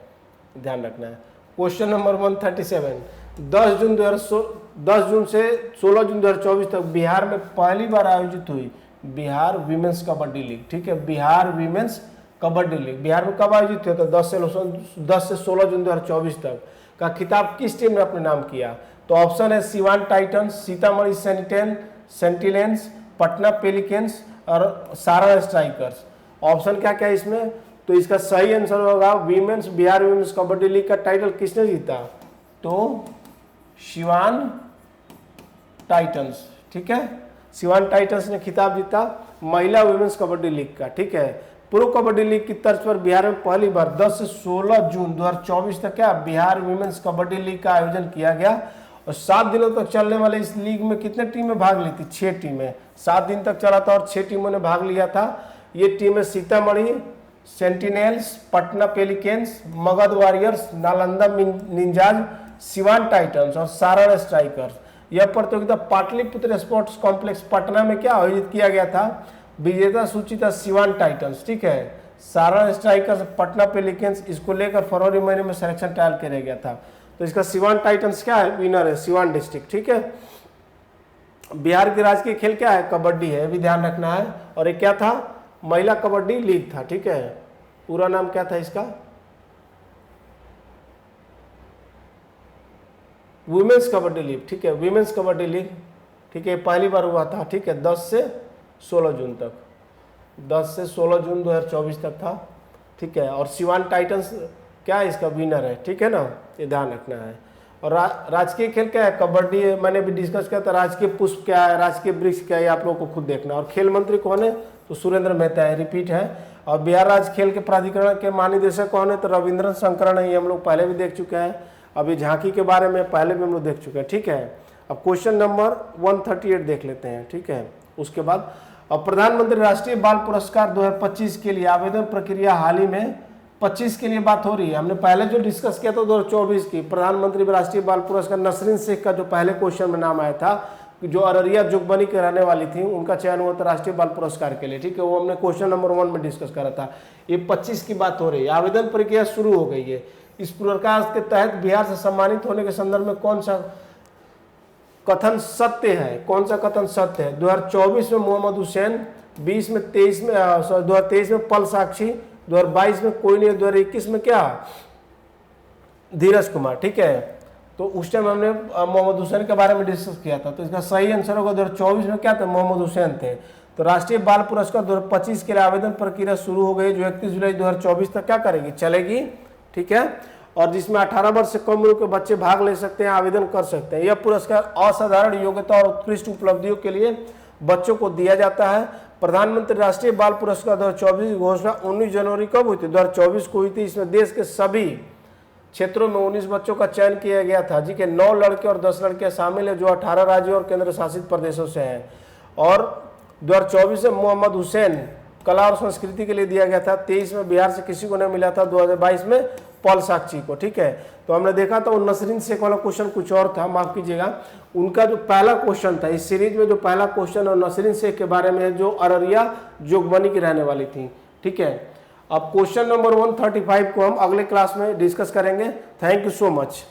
Speaker 1: ध्यान रखना है। Question number 137। 10 जून से 16 जून 2024 तक बिहार में पहली बार आयोजित हुई बिहार वीमेंस कबड्डी लीग। ठीक है, बिहार वीमेंस कबड्डी लीग बिहार में कब आयोजित हुआ था? 10 से 16 जून 2024 तक का खिताब किस टीम ने अपने नाम किया? तो ऑप्शन है सिवान टाइटंस, सीतामढ़ी सेंटिनेल्स, पटना पेलिकेंस और सारण स्ट्राइकर्स। ऑप्शन क्या क्या है इसमें? तो इसका सही आंसर होगा women's, Bihar women's kabaddi league का टाइटल किसने जीता? तो सिवान टाइटंस। ठीक है, सिवान टाइटंस ने खिताब जीता महिला वीमेंस कबड्डी लीग का। ठीक है, प्रो कबड्डी लीग की तर्ज पर बिहार में पहली बार 10 से 16 जून 2024 तक क्या बिहार वीमेंस कबड्डी लीग का आयोजन किया गया। और 7 दिनों तक चलने वाले इस लीग में कितने टीमें भाग ली थी? 6 टीमें। 7 दिन तक चला था और 6 टीमों ने भाग लिया था। ये टीमें Sitamarhi Sentinels, Patna Pelicans, Magadh Warriors, Nalanda Ninjas, Siwan Titans और सारण स्ट्राइकर्स। यह प्रतियोगिता पाटलिपुत्र स्पोर्ट्स कॉम्प्लेक्स पटना में क्या आयोजित किया गया था? विजेता सूची था सिवान टाइटंस। ठीक है, सारण स्ट्राइकर्स, पटना पेलिकेंस, इसको लेकर फरवरी महीने में सिलेक्शन ट्रायल किया गया था। तो इसका सिवान टाइटंस क्या है? विनर है, सिवान डिस्ट्रिक्ट। ठीक है, बिहार की राजकीय खेल क्या है? कबड्डी है, भी ध्यान रखना है। और ये क्या था? महिला कबड्डी लीग था। ठीक है, पूरा नाम क्या था इसका? Women's kabaddi league. ठीक है, वुमेन्स कबड्डी लीग। ठीक है, पहली बार हुआ था। ठीक है, 10 से 16 जून तक, 10 से 16 जून 2024 तक था। ठीक है, और सिवान टाइटंस क्या है? इसका विनर है। ठीक है ना, ये ध्यान रखना है। और राजकीय खेल क्या है? कबड्डी है, मैंने भी डिस्कस किया था। राजकीय पुष्प क्या है, राजकीय वृक्ष क्या है, आप लोगों को खुद देखना। और खेल मंत्री कौन है? तो सुरेंद्र मेहता है, रिपीट है। और बिहार राज्य खेल के प्राधिकरण के महानिदेशक कौन है? तो रविंद्रन शंकरन है, ये हम लोग पहले भी देख चुके हैं। अभी झांकी के बारे में पहले भी हम लोग देख चुके हैं। ठीक है, अब क्वेश्चन नंबर 138 देख लेते हैं। ठीक है, उसके बाद अब प्रधानमंत्री राष्ट्रीय बाल पुरस्कार 2025 के लिए आवेदन प्रक्रिया हाल ही में 25 के लिए बात हो रही है। हमने पहले जो डिस्कस किया था 2024 की प्रधानमंत्री राष्ट्रीय बाल पुरस्कार, नसरीन शेख का जो पहले क्वेश्चन में नाम आया था, जो अररिया जुगबनी के रहने वाली थी, उनका चयन हुआ था राष्ट्रीय बाल पुरस्कार के लिए। ठीक है, वो हमने क्वेश्चन नंबर 1 में डिस्कस करा था। ये 25 की बात हो रही है। आवेदन प्रक्रिया शुरू हो गई है। इस पुरस्कार के तहत बिहार से सम्मानित होने के संदर्भ में कौन सा कथन सत्य है? कौन सा कथन सत्य है? 2024 में मोहम्मद हुसैन, 20 में 23 में 2023 में पल साक्षी, 2022 में कोई नहीं, 2021 में क्या? धीरज कुमार। ठीक है, तो उस टाइम हमने मोहम्मद हुसैन के बारे में डिस्कस किया था, तो इसका सही आंसर होगा 2024 में क्या थे? मोहम्मद हुसैन थे। तो राष्ट्रीय बाल पुरस्कार 2025 के लिए आवेदन प्रक्रिया शुरू हो गई, जो 31 जुलाई 2024 तक क्या करेगी? चलेगी। ठीक है, और जिसमें 18 वर्ष से कम उम्र के बच्चे भाग ले सकते हैं, आवेदन कर सकते हैं। यह पुरस्कार असाधारण योग्यता और उत्कृष्ट उपलब्धियों के लिए बच्चों को दिया जाता है। प्रधानमंत्री राष्ट्रीय बाल पुरस्कार 2024 की घोषणा 19 जनवरी कब हुई थी? 2024 को हुई थी। इसमें देश के सभी क्षेत्रों में 19 बच्चों का चयन किया गया था जी के 9 लड़के और 10 लड़कियां शामिल है, जो 18 राज्यों और केंद्र शासित प्रदेशों से हैं। और 2024 में मोहम्मद हुसैन कला और संस्कृति के लिए दिया गया था। 23 में बिहार से किसी को नहीं मिला था, 2022 में पल साक्षी को। ठीक है, तो हमने देखा था नसरीन शेख वाला क्वेश्चन कुछ और था, माफ कीजिएगा। उनका जो पहला क्वेश्चन था इस सीरीज में, जो पहला क्वेश्चन और नसरीन शेख के बारे में, जो अररिया जोगबनी की रहने वाली थी। ठीक है, अब क्वेश्चन नंबर 135 को हम अगले क्लास में डिस्कस करेंगे। Thank you so much.